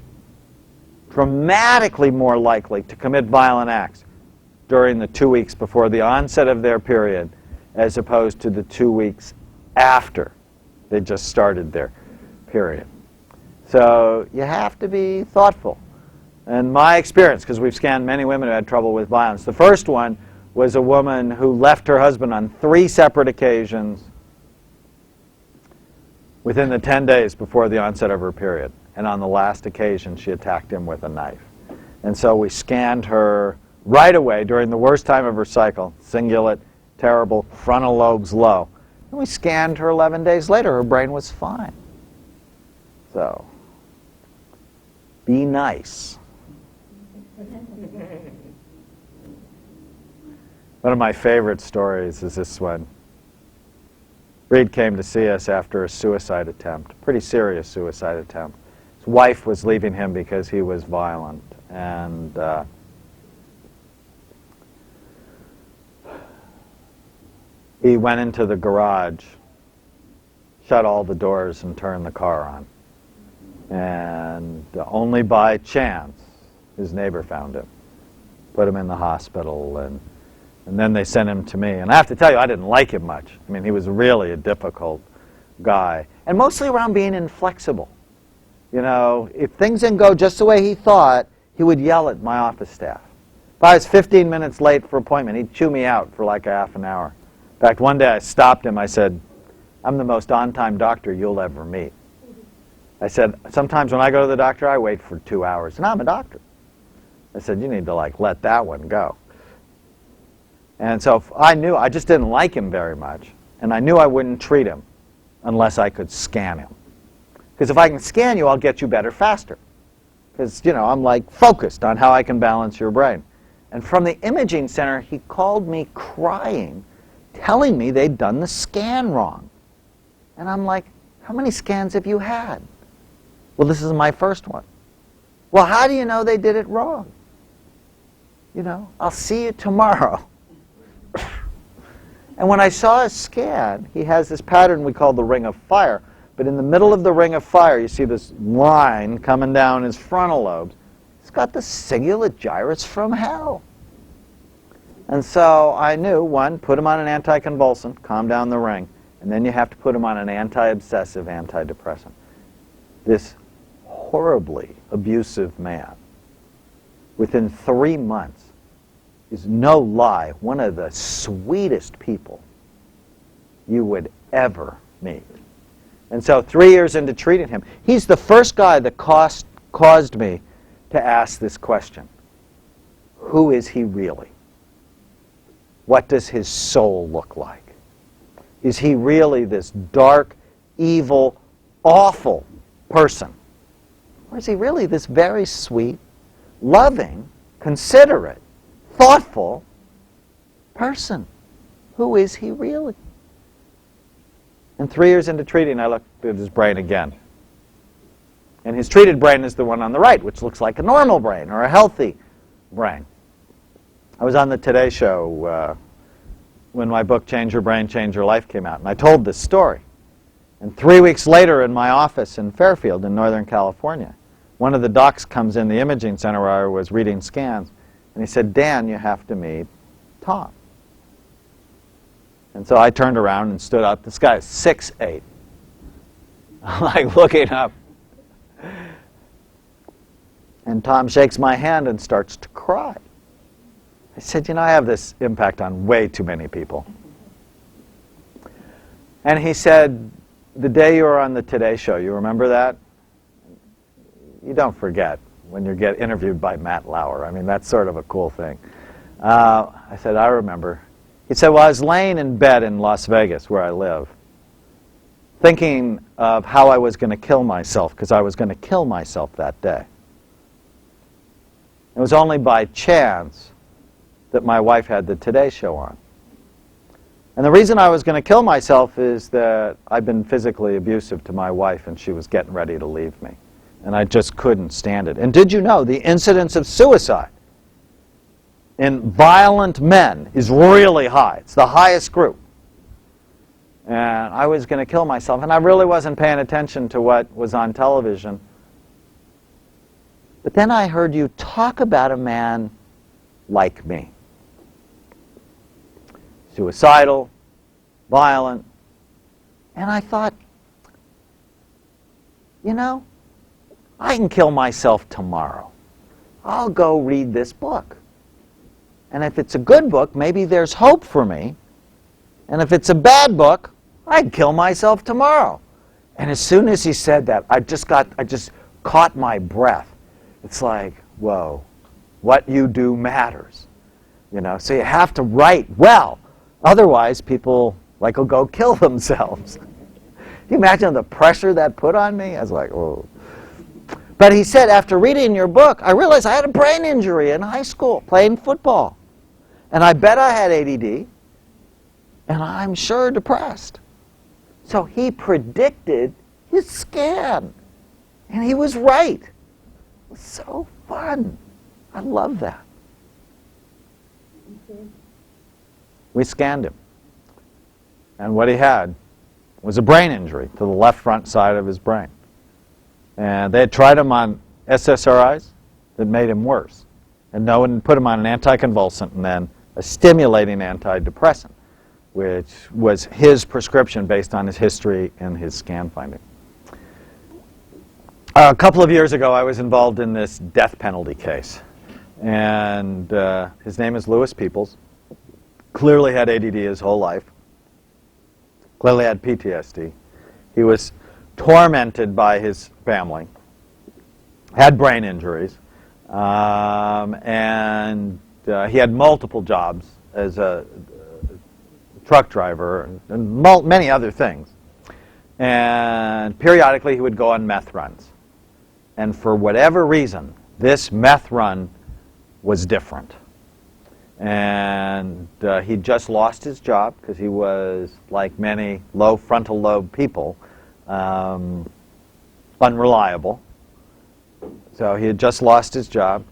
dramatically more likely, to commit violent acts during the 2 weeks before the onset of their period as opposed to the 2 weeks after they just started their period. So you have to be thoughtful. And my experience, because we've scanned many women who had trouble with violence, the first one was a woman who left her husband on 3 separate occasions within the 10 days before the onset of her period. And on the last occasion, she attacked him with a knife. And so we scanned her right away during the worst time of her cycle, cingulate, terrible, frontal lobes low. And we scanned her 11 days later. Her brain was fine. So, be nice. One of my favorite stories is this one. Reed came to see us after a suicide attempt, a pretty serious suicide attempt. His wife was leaving him because he was violent. And he went into the garage, shut all the doors, and turned the car on. And only by chance, his neighbor found him, put him in the hospital, and then they sent him to me. And I have to tell you, I didn't like him much. I mean, he was really a difficult guy. And mostly around being inflexible. You know, if things didn't go just the way he thought, he would yell at my office staff. If I was 15 minutes late for an appointment, he'd chew me out for like a half an hour. In fact, one day I stopped him. I said, "I'm the most on-time doctor you'll ever meet." I said, "Sometimes when I go to the doctor, I wait for 2 hours, and I'm a doctor." I said, "You need to let that one go." And so I knew, I just didn't like him very much, and I knew I wouldn't treat him unless I could scan him. Because if I can scan you, I'll get you better faster. Because, I'm focused on how I can balance your brain. And from the imaging center, he called me crying, telling me they'd done the scan wrong. And I'm like, "How many scans have you had?" "Well, this is my first one." "Well, how do you know they did it wrong?" "I'll see you tomorrow." And when I saw his scan, he has this pattern we call the ring of fire. But in the middle of the ring of fire, you see this line coming down his frontal lobes. He's got the cingulate gyrus from hell. And so I knew, one, put him on an anticonvulsant, calm down the ring, and then you have to put him on an anti-obsessive antidepressant. This horribly abusive man, within 3 months, is no lie one of the sweetest people you would ever meet. And so 3 years into treating him, he's the first guy that caused me to ask this question. Who is he really? What does his soul look like? Is he really this dark, evil, awful person? Or is he really this very sweet, loving, considerate, thoughtful person? Who is he really? And 3 years into treating, I looked at his brain again. And his treated brain is the one on the right, which looks like a normal brain or a healthy brain. I was on the Today Show when my book, Change Your Brain, Change Your Life, came out, and I told this story. And 3 weeks later in my office in Fairfield in Northern California, one of the docs comes in the imaging center where I was reading scans, and he said, "Dan, you have to meet Tom." And so I turned around and stood up. This guy is 6'8". I'm looking up. And Tom shakes my hand and starts to cry. I said, I have this impact on way too many people. And he said, "The day you were on the Today Show, you remember that?" You don't forget when you get interviewed by Matt Lauer. I mean, that's sort of a cool thing. I said, I remember. He said, well, I was laying in bed in Las Vegas, where I live, thinking of how I was going to kill myself, because I was going to kill myself that day. It was only by chance that my wife had the Today Show on. And the reason I was going to kill myself is that I've been physically abusive to my wife, and she was getting ready to leave me. And I just couldn't stand it. And did you know the incidence of suicide in violent men is really high? It's the highest group. And I was going to kill myself, and I really wasn't paying attention to what was on television. But then I heard you talk about a man like me. Suicidal, violent. And I thought, you know, I can kill myself tomorrow. I'll go read this book. And if it's a good book, maybe there's hope for me. And if it's a bad book, I'd kill myself tomorrow. And as soon as he said that, I just caught my breath. It's like, whoa, what you do matters. You know, so you have to write well. Otherwise, people will go kill themselves. Can you imagine the pressure that put on me? I was like, oh. But he said, after reading your book, I realized I had a brain injury in high school playing football. And I bet I had ADD. And I'm sure depressed. So he predicted his scan. And he was right. It was so fun. I love that. We scanned him. And what he had was a brain injury to the left front side of his brain. And they had tried him on SSRIs that made him worse. And no one put him on an anticonvulsant and then a stimulating antidepressant, which was his prescription based on his history and his scan finding. A couple of years ago, I was involved in this death penalty case. And his name is Louis Peoples. Clearly had ADD his whole life. Clearly had PTSD. He was tormented by his family. Had brain injuries. And he had multiple jobs as a truck driver and many other things. And periodically he would go on meth runs. And for whatever reason, this meth run was different. And he just lost his job because he was, like many low frontal lobe people, unreliable. So he had just lost his job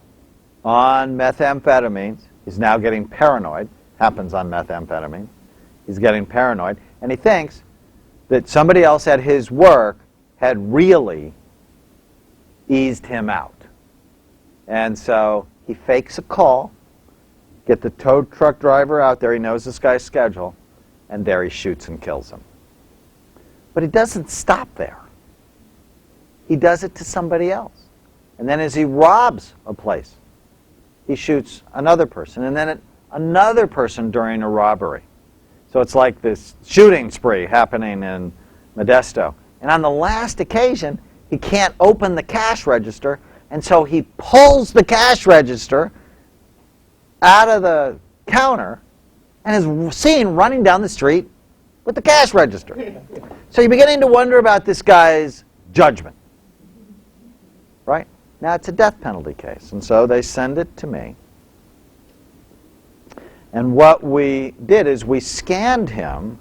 on methamphetamines. He's now getting paranoid. Happens on methamphetamine. He's getting paranoid. And he thinks that somebody else at his work had really eased him out. And so he fakes a call, get the tow truck driver out there, he knows this guy's schedule, and there he shoots and kills him. But he doesn't stop there. He does it to somebody else. And then as he robs a place, he shoots another person, and then another person during a robbery. So it's like this shooting spree happening in Modesto. And on the last occasion, he can't open the cash register, and so he pulls the cash register out of the counter and is seen running down the street with the cash register. So you're beginning to wonder about this guy's judgment. Right? Now it's a death penalty case, and so they send it to me. And what we did is we scanned him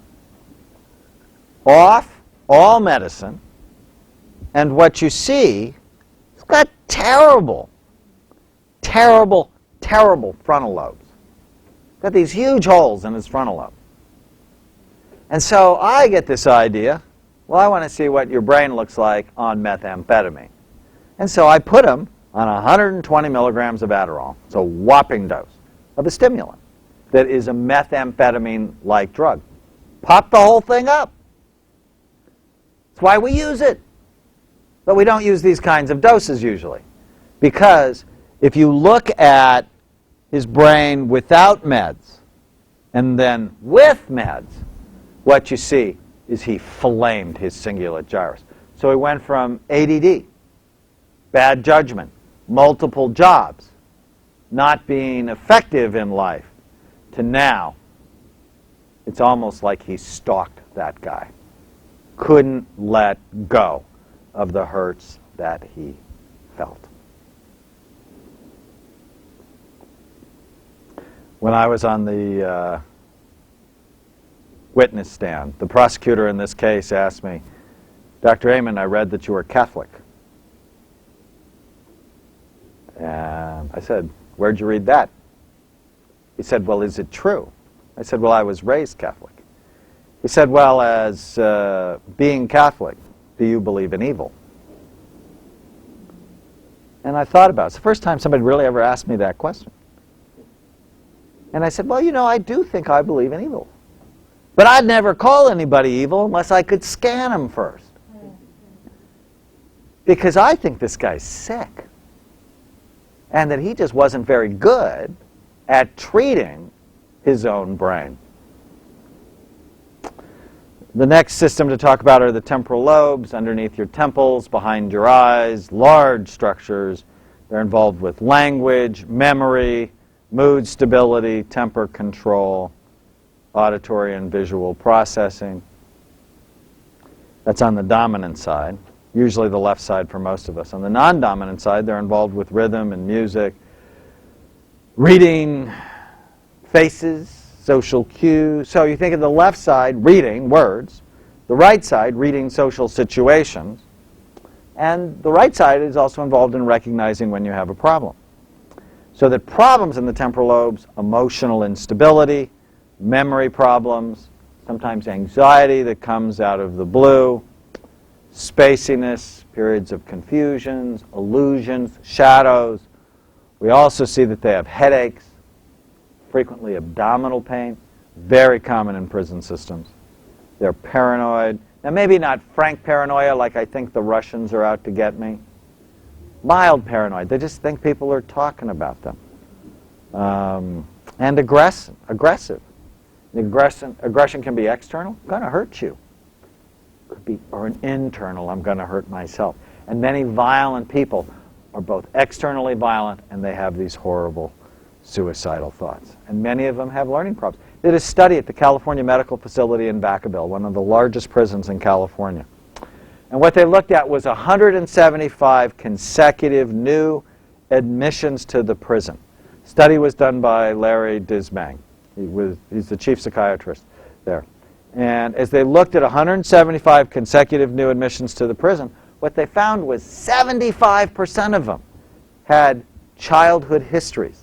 off all medicine, and what you see, he's got terrible, terrible, terrible frontal lobes. Got these huge holes in his frontal lobe. And so I get this idea, well, I want to see what your brain looks like on methamphetamine. And so I put him on 120 milligrams of Adderall. It's a whopping dose of a stimulant that is a methamphetamine-like drug. Pop the whole thing up. That's why we use it. But we don't use these kinds of doses usually. Because if you look at his brain without meds and then with meds, what you see is he flamed his cingulate gyrus. So he went from ADD, bad judgment, multiple jobs, not being effective in life, to now, it's almost like he stalked that guy. Couldn't let go of the hurts that he felt. When I was on the witness stand, the prosecutor in this case asked me, "Dr. Amen, I read that you were Catholic." And I said, "Where'd you read that?" He said, "Well, is it true?" I said, "Well, I was raised Catholic." He said, "Well, as being Catholic, do you believe in evil?" And I thought about it. It's the first time somebody really ever asked me that question. And I said, "Well, you know, I do think I believe in evil. But I'd never call anybody evil unless I could scan them first. Because I think this guy's sick. And that he just wasn't very good at treating his own brain." The next system to talk about are the temporal lobes, underneath your temples, behind your eyes, large structures. They're involved with language, memory, mood stability, temper control, auditory and visual processing. That's on the dominant side, usually the left side for most of us. On the non-dominant side, they're involved with rhythm and music, reading faces, social cues. So you think of the left side, reading words, the right side, reading social situations, and the right side is also involved in recognizing when you have a problem. So that problems in the temporal lobes, emotional instability, memory problems, sometimes anxiety that comes out of the blue, spaciness, periods of confusions, illusions, shadows. We also see that they have headaches, frequently abdominal pain, very common in prison systems. They're paranoid. Now, maybe not frank paranoia like I think the Russians are out to get me. Mild paranoid. They just think people are talking about them. And aggressive. Aggression can be external. I'm going to hurt you. Could be, or an internal, I'm going to hurt myself. And many violent people are both externally violent and they have these horrible suicidal thoughts. And many of them have learning problems. They did a study at the California Medical Facility in Vacaville, one of the largest prisons in California. And what they looked at was 175 consecutive new admissions to the prison. Study was done by Larry Dismang. He's the chief psychiatrist there. And as they looked at 175 consecutive new admissions to the prison, what they found was 75% of them had childhood histories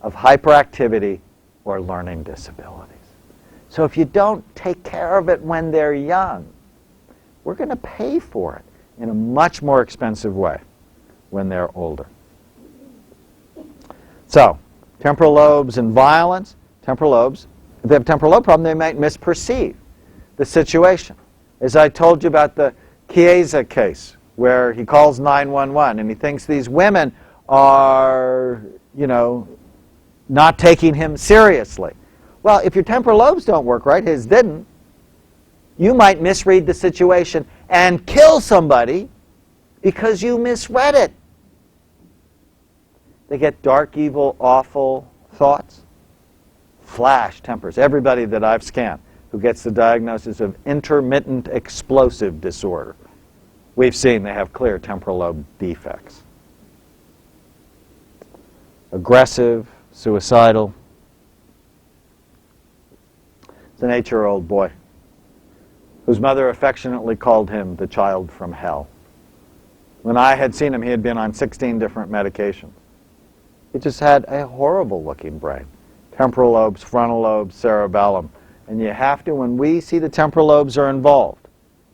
of hyperactivity or learning disabilities. So if you don't take care of it when they're young, we're going to pay for it in a much more expensive way when they're older. So, temporal lobes and violence. Temporal lobes, if they have a temporal lobe problem, they might misperceive the situation. As I told you about the Chiesa case, where he calls 911 and he thinks these women are, not taking him seriously. Well, if your temporal lobes don't work right, his didn't, you might misread the situation and kill somebody because you misread it. They get dark, evil, awful thoughts. Flash tempers. Everybody that I've scanned who gets the diagnosis of intermittent explosive disorder, we've seen they have clear temporal lobe defects. Aggressive, suicidal. It's an 8-year-old boy whose mother affectionately called him the child from hell. When I had seen him, he had been on 16 different medications. He just had a horrible-looking brain. Temporal lobes, frontal lobes, cerebellum. And you have to, when we see the temporal lobes are involved,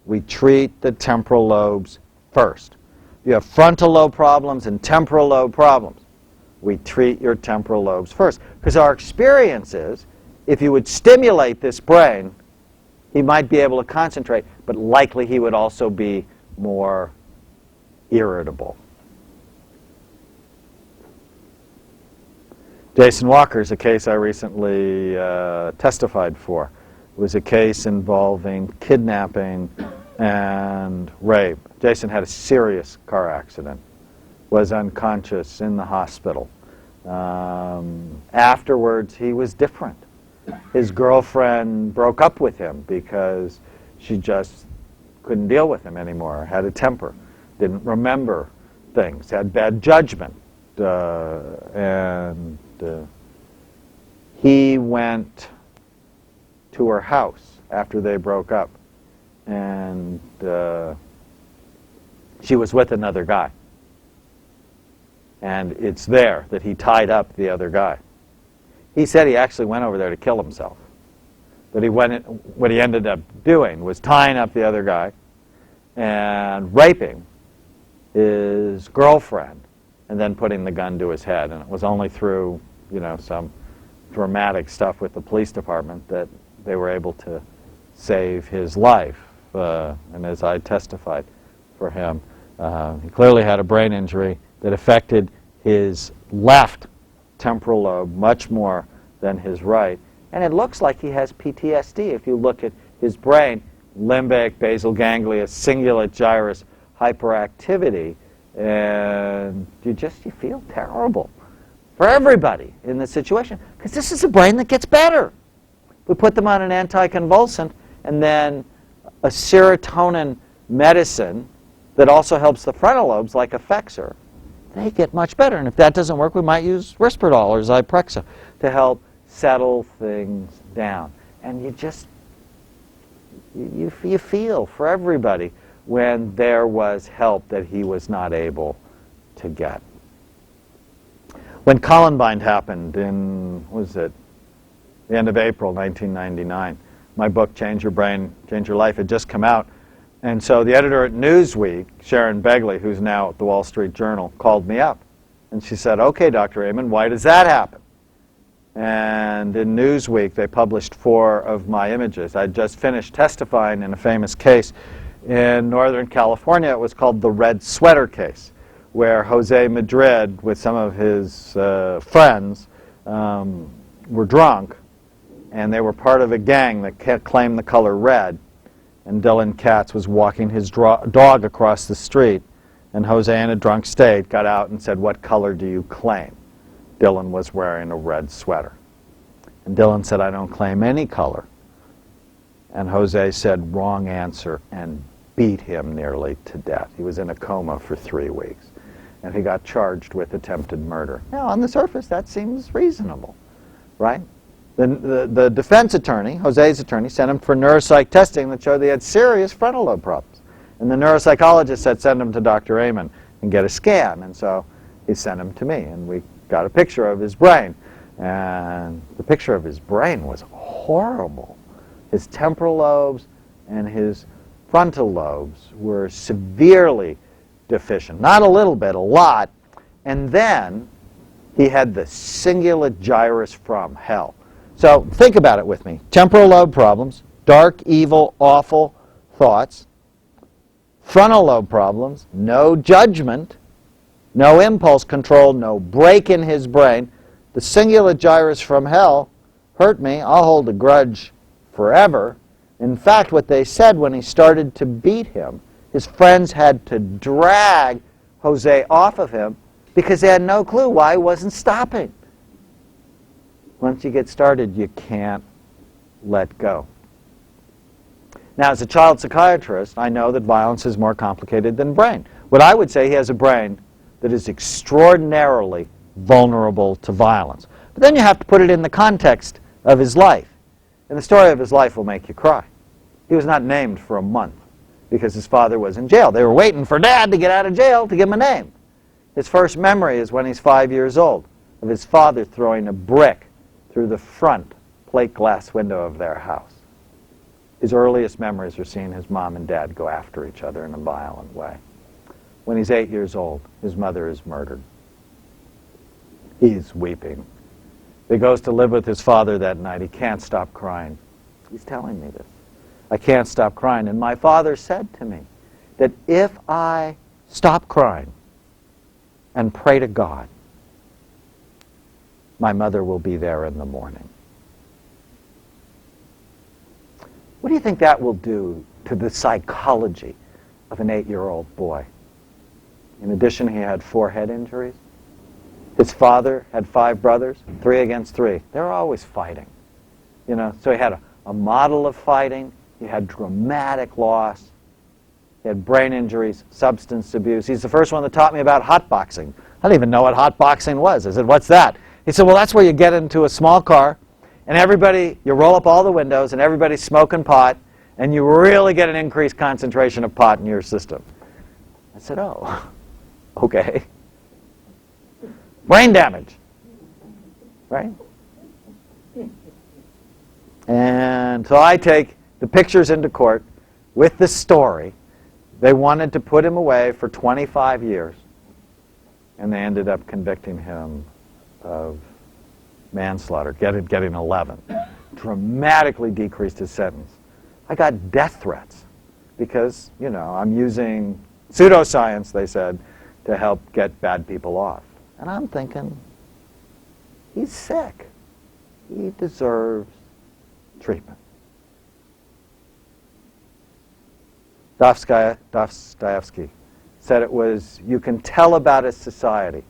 we treat the temporal lobes first. If you have frontal lobe problems and temporal lobe problems, we treat your temporal lobes first. Because our experience is, if you would stimulate this brain, he might be able to concentrate, but likely he would also be more irritable. Jason Walker is a case I recently testified for. It was a case involving kidnapping and rape. Jason had a serious car accident, was unconscious in the hospital. Afterwards, he was different. His girlfriend broke up with him because she just couldn't deal with him anymore, had a temper, didn't remember things, had bad judgment. And he went to her house after they broke up, and she was with another guy. And it's there that he tied up the other guy. He said he actually went over there to kill himself. But what he ended up doing was tying up the other guy and raping his girlfriend and then putting the gun to his head. And it was only through, some dramatic stuff with the police department that they were able to save his life. And as I testified for him, he clearly had a brain injury that affected his left temporal lobe much more than his right. And it looks like he has PTSD. If you look at his brain, limbic, basal ganglia, cingulate gyrus hyperactivity, and you feel terrible for everybody in this situation, because this is a brain that gets better. We put them on an anticonvulsant and then a serotonin medicine that also helps the frontal lobes, like Effexor. They get much better. And if that doesn't work, we might use Risperdal or Zyprexa to help settle things down. And you feel for everybody when there was help that he was not able to get. When Columbine happened in, the end of April 1999, my book, Change Your Brain, Change Your Life, had just come out. And so the editor at Newsweek, Sharon Begley, who's now at the Wall Street Journal, called me up. And she said, "Okay, Dr. Amen, why does that happen?" And in Newsweek, they published 4 of my images. I'd just finished testifying in a famous case in Northern California. It was called the Red Sweater case, where Jose Madrid, with some of his friends, were drunk, and they were part of a gang that claimed the color red. And Dylan Katz was walking his dog across the street, and Jose, in a drunk state, got out and said, "What color do you claim?" Dylan was wearing a red sweater. And Dylan said, "I don't claim any color." And Jose said, "Wrong answer," and beat him nearly to death. He was in a coma for 3 weeks, and he got charged with attempted murder. Now, on the surface, that seems reasonable, right? The defense attorney, Jose's attorney, sent him for neuropsych testing that showed they had serious frontal lobe problems. And the neuropsychologist said, "Send him to Dr. Amen and get a scan." And so he sent him to me, and we got a picture of his brain. And the picture of his brain was horrible. His temporal lobes and his frontal lobes were severely deficient. Not a little bit, a lot. And then he had the cingulate gyrus from hell. So think about it with me. Temporal lobe problems, dark, evil, awful thoughts. Frontal lobe problems, no judgment, no impulse control, no break in his brain. The cingulate gyrus from hell hurt me. I'll hold a grudge forever. In fact, what they said when he started to beat him, his friends had to drag Jose off of him because they had no clue why he wasn't stopping. Once you get started, you can't let go. Now, as a child psychiatrist, I know that violence is more complicated than brain. What I would say, he has a brain that is extraordinarily vulnerable to violence. But then you have to put it in the context of his life. And the story of his life will make you cry. He was not named for a month because his father was in jail. They were waiting for Dad to get out of jail to give him a name. His first memory is when he's 5 years old, of his father throwing a brick through the front plate glass window of their house. His earliest memories are seeing his mom and dad go after each other in a violent way. When he's 8 years old, his mother is murdered. He's weeping. He goes to live with his father that night. He can't stop crying. He's telling me this. "I can't stop crying." And my father said to me that if I stop crying and pray to God, my mother will be there in the morning. What do you think that will do to the psychology of an 8-year-old boy? In addition, he had 4 head injuries. His father had 5 brothers, 3 against 3. They were always fighting. You know, so he had a model of fighting. He had dramatic loss. He had brain injuries, substance abuse. He's the first one that taught me about hotboxing. I didn't even know what hotboxing was. I said, what's that? He said, well, that's where you get into a small car, and you roll up all the windows, and everybody's smoking pot, and you really get an increased concentration of pot in your system. I said, oh, okay. Brain damage, right? And so I take the pictures into court with the story. They wanted to put him away for 25 years, and they ended up convicting him of manslaughter, getting 11. Dramatically decreased his sentence. I got death threats because, you know, I'm using pseudoscience, they said, to help get bad people off. And I'm thinking, he's sick. He deserves treatment. Dostoevsky said it was, you can tell about a society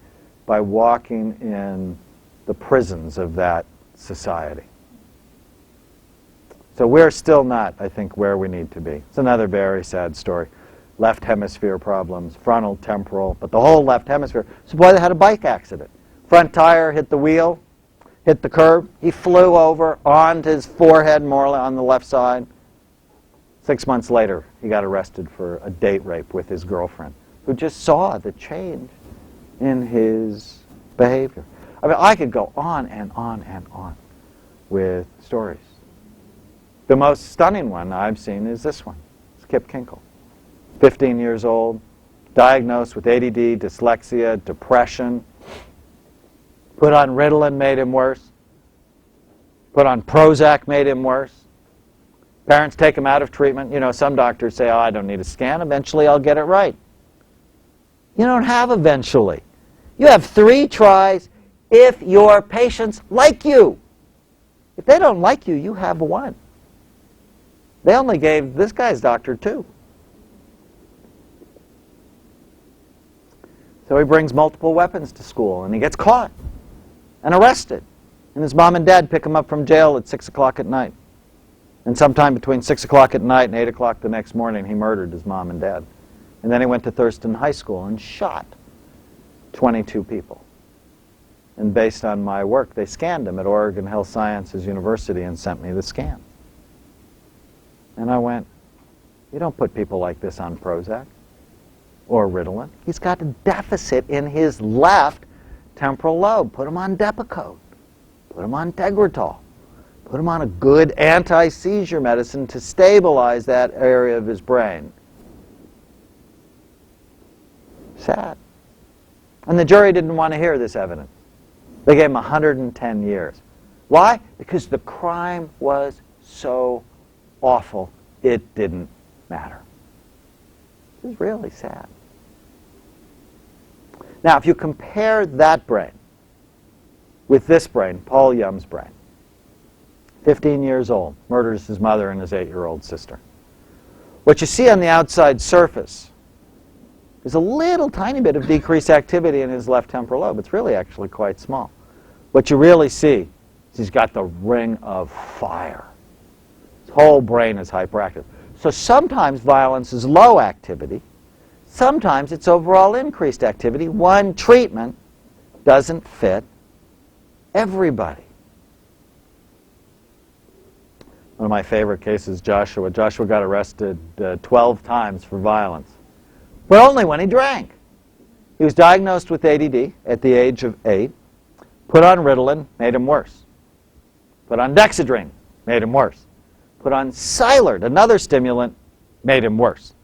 by walking in the prisons of that society. So we're still not, I think, where we need to be. It's another very sad story. Left hemisphere problems, frontal, temporal, but the whole left hemisphere. So boy, they had a bike accident. Front tire hit the wheel, hit the curb. He flew over onto his forehead, more on the left side. 6 months later, he got arrested for a date rape with his girlfriend, who just saw the change in his behavior. I mean, I could go on and on and on with stories. The most stunning one I've seen is this one. It's Kip Kinkle. 15 years old, diagnosed with ADD, dyslexia, depression. Put on Ritalin, made him worse. Put on Prozac, made him worse. Parents take him out of treatment. You know, some doctors say, oh, I don't need a scan. Eventually, I'll get it right. You don't have eventually. You have 3 tries if your patients like you. If they don't like you, you have 1. They only gave this guy's doctor 2. So he brings multiple weapons to school, and he gets caught and arrested. And his mom and dad pick him up from jail at 6 o'clock at night. And sometime between 6 o'clock at night and 8 o'clock the next morning, he murdered his mom and dad. And then he went to Thurston High School and shot 22 people. And based on my work, they scanned him at Oregon Health Sciences University and sent me the scan. And I went, you don't put people like this on Prozac or Ritalin. He's got a deficit in his left temporal lobe. Put him on Depakote. Put him on Tegretol. Put him on a good anti-seizure medicine to stabilize that area of his brain. Sad. And the jury didn't want to hear this evidence. They gave him 110 years. Why? Because the crime was so awful, it didn't matter. This is really sad. Now, if you compare that brain with this brain, Paul Yum's brain, 15 years old, murders his mother and his 8-year-old sister. What you see on the outside surface is a little tiny bit of decreased activity in his left temporal lobe. It's really actually quite small. What you really see is he's got the ring of fire. His whole brain is hyperactive. So sometimes violence is low activity. Sometimes it's overall increased activity. One treatment doesn't fit everybody. One of my favorite cases, Joshua. Joshua got arrested 12 times for violence, but only when he drank. He was diagnosed with ADD at the age of 8, put on Ritalin, made him worse. Put on Dexedrine, made him worse. Put on Cylert, another stimulant, made him worse.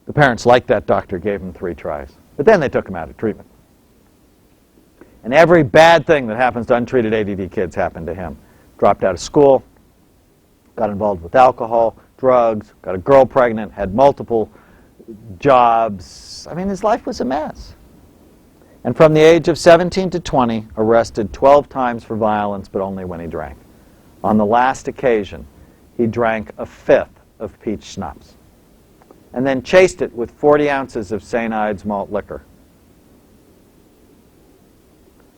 The parents liked that doctor, gave him 3 tries, but then they took him out of treatment. And every bad thing that happens to untreated ADD kids happened to him. Dropped out of school, got involved with alcohol, drugs, got a girl pregnant, had multiple jobs. I mean, his life was a mess. And from the age of 17 to 20, arrested 12 times for violence, but only when he drank. On the last occasion, he drank a 5th of peach schnapps, and then chased it with 40 ounces of St. Ides malt liquor.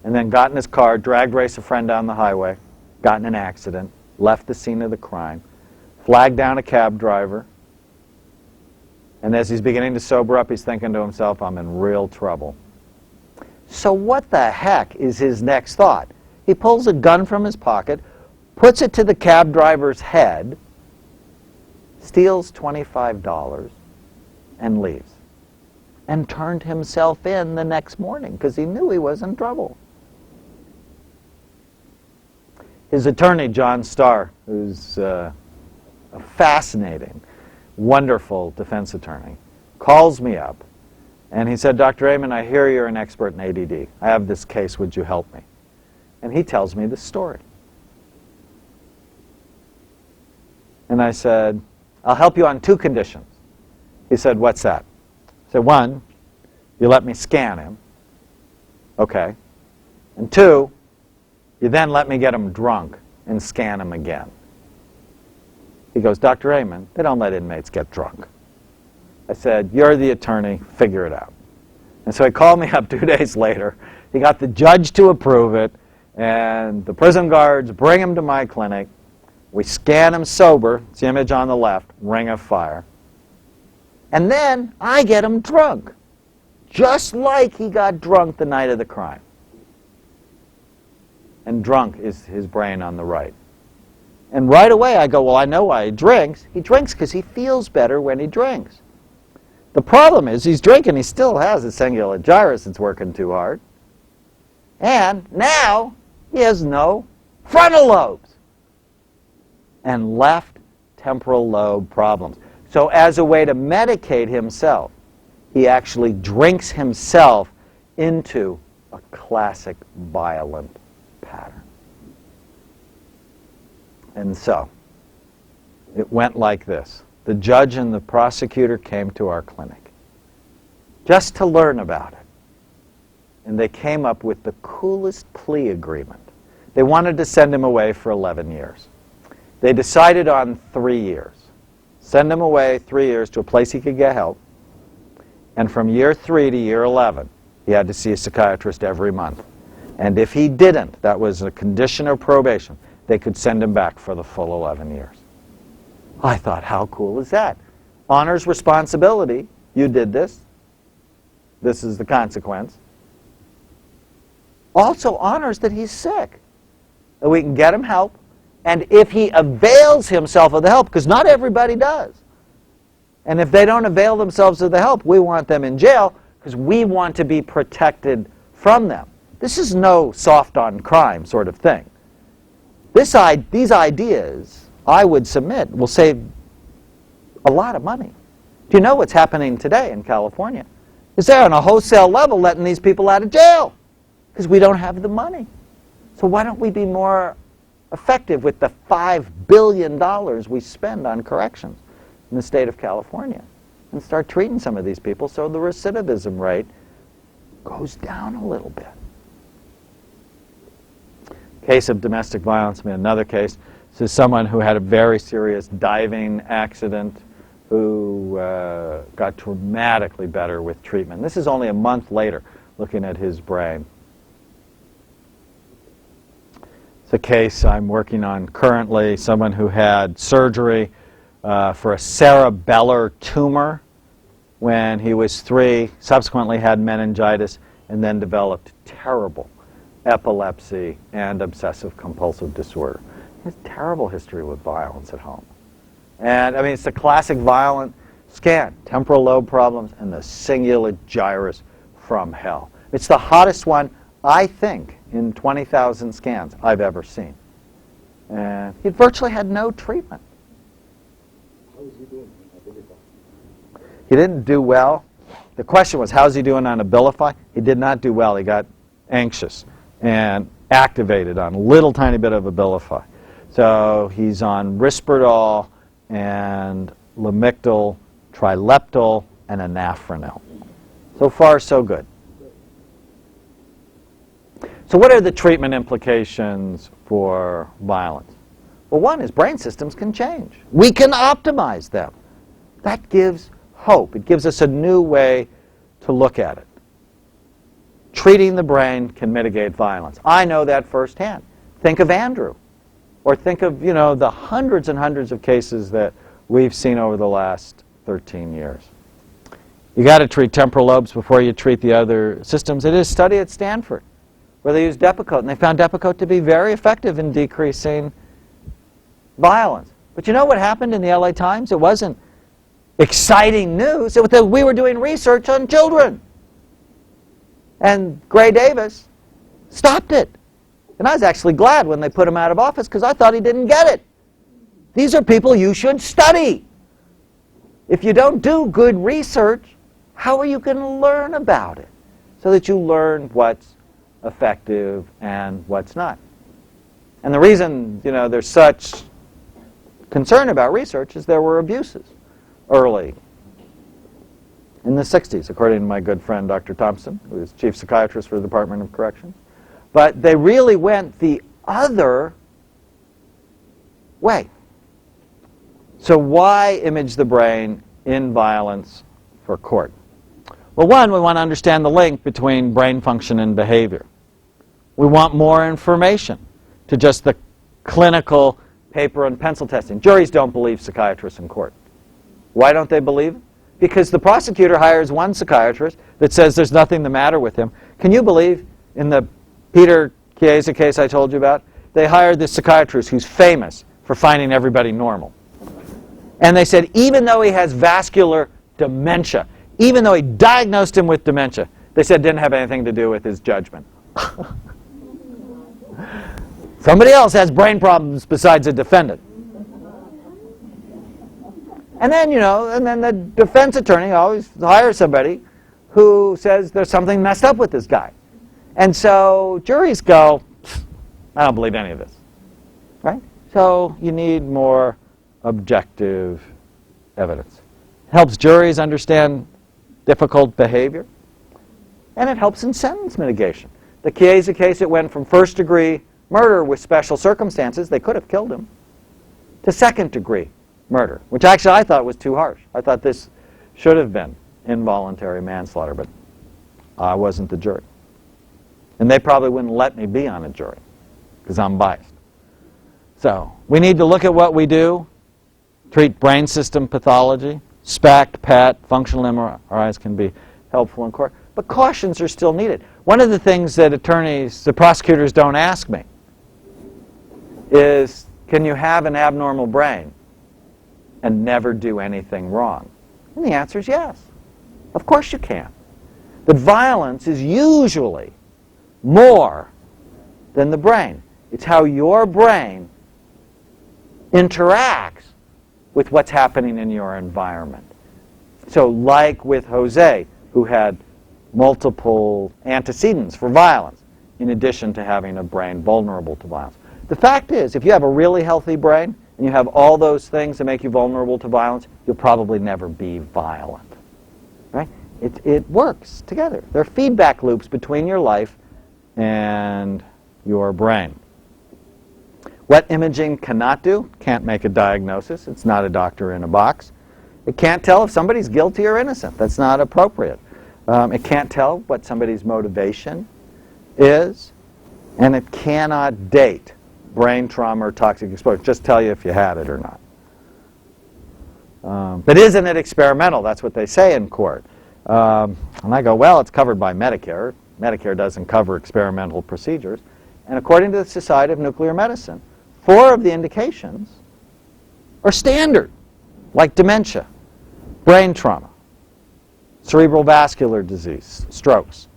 and then got in his car, drag raced a friend down the highway, got in an accident, left the scene of the crime, flagged down a cab driver, and as he's beginning to sober up, he's thinking to himself, I'm in real trouble. So what the heck is his next thought? He pulls a gun from his pocket, puts it to the cab driver's head, steals $25, and leaves. And turned himself in the next morning because he knew he was in trouble. His attorney, John Starr, who's a fascinating, wonderful defense attorney, calls me up and he said, Dr. Amen, I hear you're an expert in ADD. I have this case, would you help me? And he tells me the story. And I said, I'll help you on 2 conditions. He said, what's that? I said, 1, you let me scan him. Okay. And 2, you then let me get him drunk and scan him again. He goes, Dr. Amen, they don't let inmates get drunk. I said, you're the attorney, figure it out. And so he called me up 2 days later. He got the judge to approve it, and the prison guards bring him to my clinic. We scan him sober, it's the image on the left, ring of fire. And then I get him drunk, just like he got drunk the night of the crime. And drunk is his brain on the right. And right away I go, well, I know why he drinks. He drinks because he feels better when he drinks. The problem is he's drinking, he still has a cingulate gyrus that's working too hard. And now he has no frontal lobes and left temporal lobe problems. So as a way to medicate himself, he actually drinks himself into a classic violent pattern. And so it went like this. The judge and the prosecutor came to our clinic just to learn about it. And they came up with the coolest plea agreement. They wanted to send him away for 11 years. They decided on 3 years. Send him away 3 years to a place he could get help. And from year 3 to year 11, he had to see a psychiatrist every month. And if he didn't, that was a condition of probation, they could send him back for the full 11 years. I thought, how cool is that? Honors responsibility. You did this. This is the consequence. Also honors that he's sick. That we can get him help. And if he avails himself of the help, because not everybody does. And if they don't avail themselves of the help, we want them in jail because we want to be protected from them. This is no soft on crime sort of thing. These ideas, I would submit, will save a lot of money. Do you know what's happening today in California? Is they're on a wholesale level letting these people out of jail because we don't have the money. So why don't we be more effective with the $5 billion we spend on corrections in the state of California and start treating some of these people so the recidivism rate goes down a little bit. Case of domestic violence, another case. This is someone who had a very serious diving accident who got dramatically better with treatment. This is only a month later, looking at his brain. It's a case I'm working on currently, someone who had surgery for a cerebellar tumor when he was 3, subsequently had meningitis, and then developed terrible epilepsy and obsessive-compulsive disorder. He has a terrible history with violence at home. And, it's the classic violent scan, temporal lobe problems, and the cingulate gyrus from hell. It's the hottest one, I think, in 20,000 scans I've ever seen. And he virtually had no treatment. How is he doing? He didn't do well. The question was, how's he doing on Abilify? He did not do well. He got anxious and activated on a little tiny bit of Abilify. So he's on Risperdal and Lamictal, Trileptal, and Anafranil. So far, so good. So what are the treatment implications for violence? Well, one is brain systems can change. We can optimize them. That gives hope. It gives us a new way to look at it. treating the brain can mitigate violence. I know that firsthand. Think of Andrew. Or think of, the hundreds and hundreds of cases that we've seen over the last 13 years. You got to treat temporal lobes before you treat the other systems. It is a study at Stanford where they used Depakote, and they found Depakote to be very effective in decreasing violence. But you know what happened in the LA Times? It wasn't exciting news. It was that we were doing research on children. And Gray Davis stopped it. And I was actually glad when they put him out of office because I thought he didn't get it. These are people you should study. If you don't do good research, how are you going to learn about it? So that you learn what's effective and what's not. And the reason, there's such concern about research is there were abuses early in the 60s, according to my good friend Dr. Thompson, who is chief psychiatrist for the Department of Corrections. But they really went the other way. So why image the brain in violence for court? Well, one, we want to understand the link between brain function and behavior. We want more information to just the clinical paper and pencil testing. Juries don't believe psychiatrists in court. Why don't they believe it? Because the prosecutor hires one psychiatrist that says there's nothing the matter with him. Can you believe in the Peter Chiesa case I told you about? They hired this psychiatrist who's famous for finding everybody normal. And they said even though he has vascular dementia, even though he diagnosed him with dementia, they said it didn't have anything to do with his judgment. Somebody else has brain problems besides a defendant. And then, and then the defense attorney always hires somebody who says there's something messed up with this guy. And so juries go, I don't believe any of this. Right? So you need more objective evidence. It helps juries understand difficult behavior. And it helps in sentence mitigation. The Chiesa case, it went from first-degree murder with special circumstances, they could have killed him, to second-degree murder, which actually I thought was too harsh. I thought this should have been involuntary manslaughter, but I wasn't the jury. And they probably wouldn't let me be on a jury because I'm biased. So we need to look at what we do, treat brain system pathology, SPACT, PET, functional MRIs can be helpful in court, but cautions are still needed. One of the things that the prosecutors don't ask me is, can you have an abnormal brain and never do anything wrong? And the answer is yes. Of course you can. But violence is usually more than the brain. It's how your brain interacts with what's happening in your environment. So like with Jose, who had multiple antecedents for violence, in addition to having a brain vulnerable to violence. The fact is, if you have a really healthy brain, and you have all those things that make you vulnerable to violence, you'll probably never be violent. Right? It works together. There are feedback loops between your life and your brain. What imaging cannot do, can't make a diagnosis. It's not a doctor in a box. It can't tell if somebody's guilty or innocent. That's not appropriate. It can't tell what somebody's motivation is. And it cannot date brain trauma or toxic exposure. Just tell you if you had it or not. But isn't it experimental? That's what they say in court. And I go, well, it's covered by Medicare. Medicare doesn't cover experimental procedures. And according to the Society of Nuclear Medicine, 4 of the indications are standard, like dementia, brain trauma, cerebral vascular disease, strokes.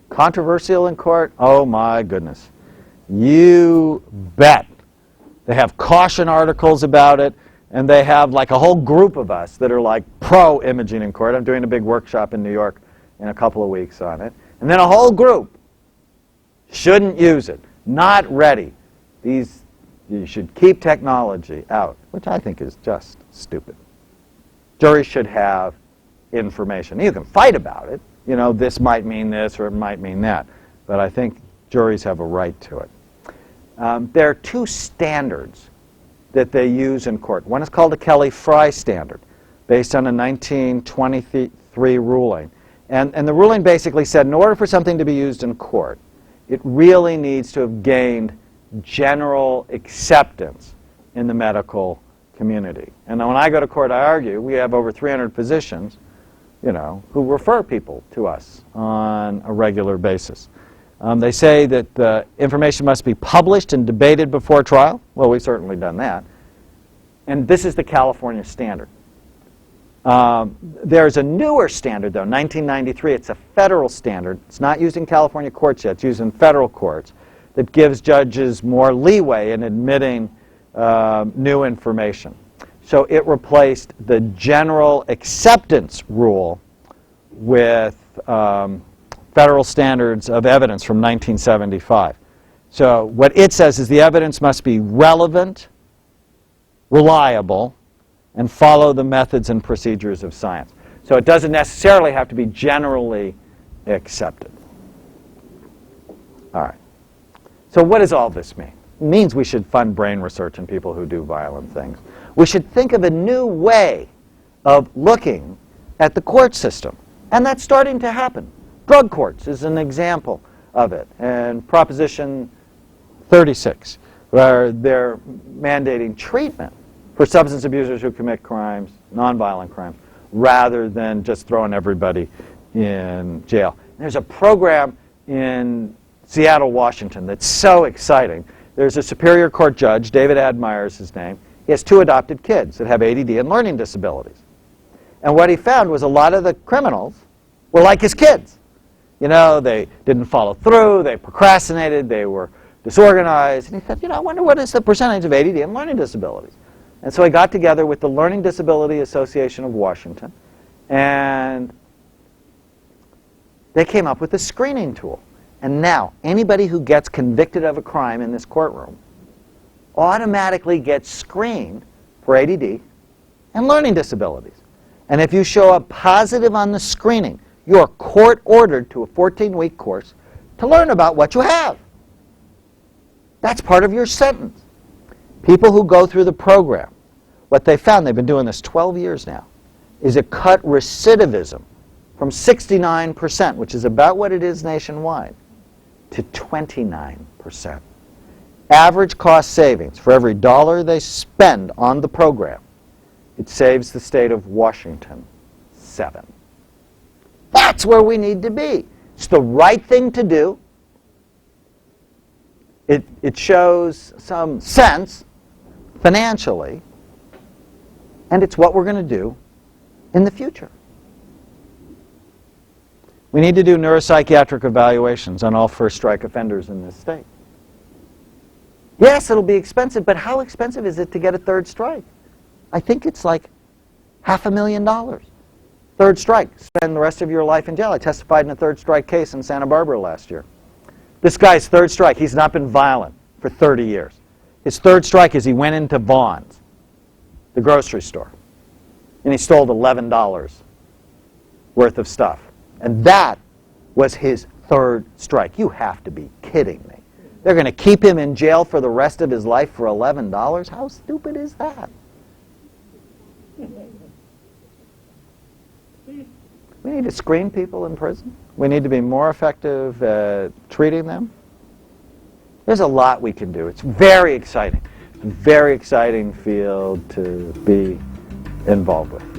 Controversial in court? Oh my goodness. You bet. They have caution articles about it, and they have like a whole group of us that are like pro-imaging in court. I'm doing a big workshop in New York in a couple of weeks on it. And then a whole group shouldn't use it, not ready. You should keep technology out, which I think is just stupid. Juries should have information. You can fight about it. This might mean this or it might mean that. But I think juries have a right to it. There are 2 standards that they use in court. One is called the Kelly-Frye standard, based on a 1923 ruling. And the ruling basically said in order for something to be used in court, it really needs to have gained general acceptance in the medical community. And when I go to court, I argue, we have over 300 physicians, who refer people to us on a regular basis. They say that the information must be published and debated before trial. Well, we've certainly done that. And this is the California standard. There's a newer standard, though, 1993. It's a federal standard. It's not used in California courts yet. It's used in federal courts that gives judges more leeway in admitting new information. So it replaced the general acceptance rule with federal standards of evidence from 1975. So what it says is the evidence must be relevant, reliable, and follow the methods and procedures of science. So it doesn't necessarily have to be generally accepted. All right. So what does all this mean? It means we should fund brain research in people who do violent things. We should think of a new way of looking at the court system. And that's starting to happen. Drug courts is an example of it. And Proposition 36, where they're mandating treatment for substance abusers who commit crimes, nonviolent crimes, rather than just throwing everybody in jail. And there's a program in Seattle, Washington that's so exciting. There's a Superior Court judge, David Admire is his name. He has 2 adopted kids that have ADD and learning disabilities. And what he found was a lot of the criminals were like his kids. They didn't follow through, they procrastinated, they were disorganized. And he said, I wonder what is the percentage of ADD and learning disabilities. And so he got together with the Learning Disability Association of Washington, and they came up with a screening tool. And now, anybody who gets convicted of a crime in this courtroom automatically gets screened for ADD and learning disabilities. And if you show up positive on the screening, you're court-ordered to a 14-week course to learn about what you have. That's part of your sentence. People who go through the program, what they found, they've been doing this 12 years now, is it cut recidivism from 69%, which is about what it is nationwide, to 29%. Average cost savings for every dollar they spend on the program, it saves the state of Washington 7. That's where we need to be. It's the right thing to do. It shows some sense financially, and it's what we're going to do in the future. We need to do neuropsychiatric evaluations on all first-strike offenders in this state. Yes, it'll be expensive, but how expensive is it to get a third strike? I think it's like $500,000. Third strike, spend the rest of your life in jail. I testified in a third strike case in Santa Barbara last year. This guy's third strike, he's not been violent for 30 years. His third strike is he went into Vons, the grocery store, and he stole $11 worth of stuff. And that was his third strike. You have to be kidding me. They're going to keep him in jail for the rest of his life for $11? How stupid is that? We need to screen people in prison. We need to be more effective at treating them. There's a lot we can do. It's very exciting. Very exciting field to be involved with.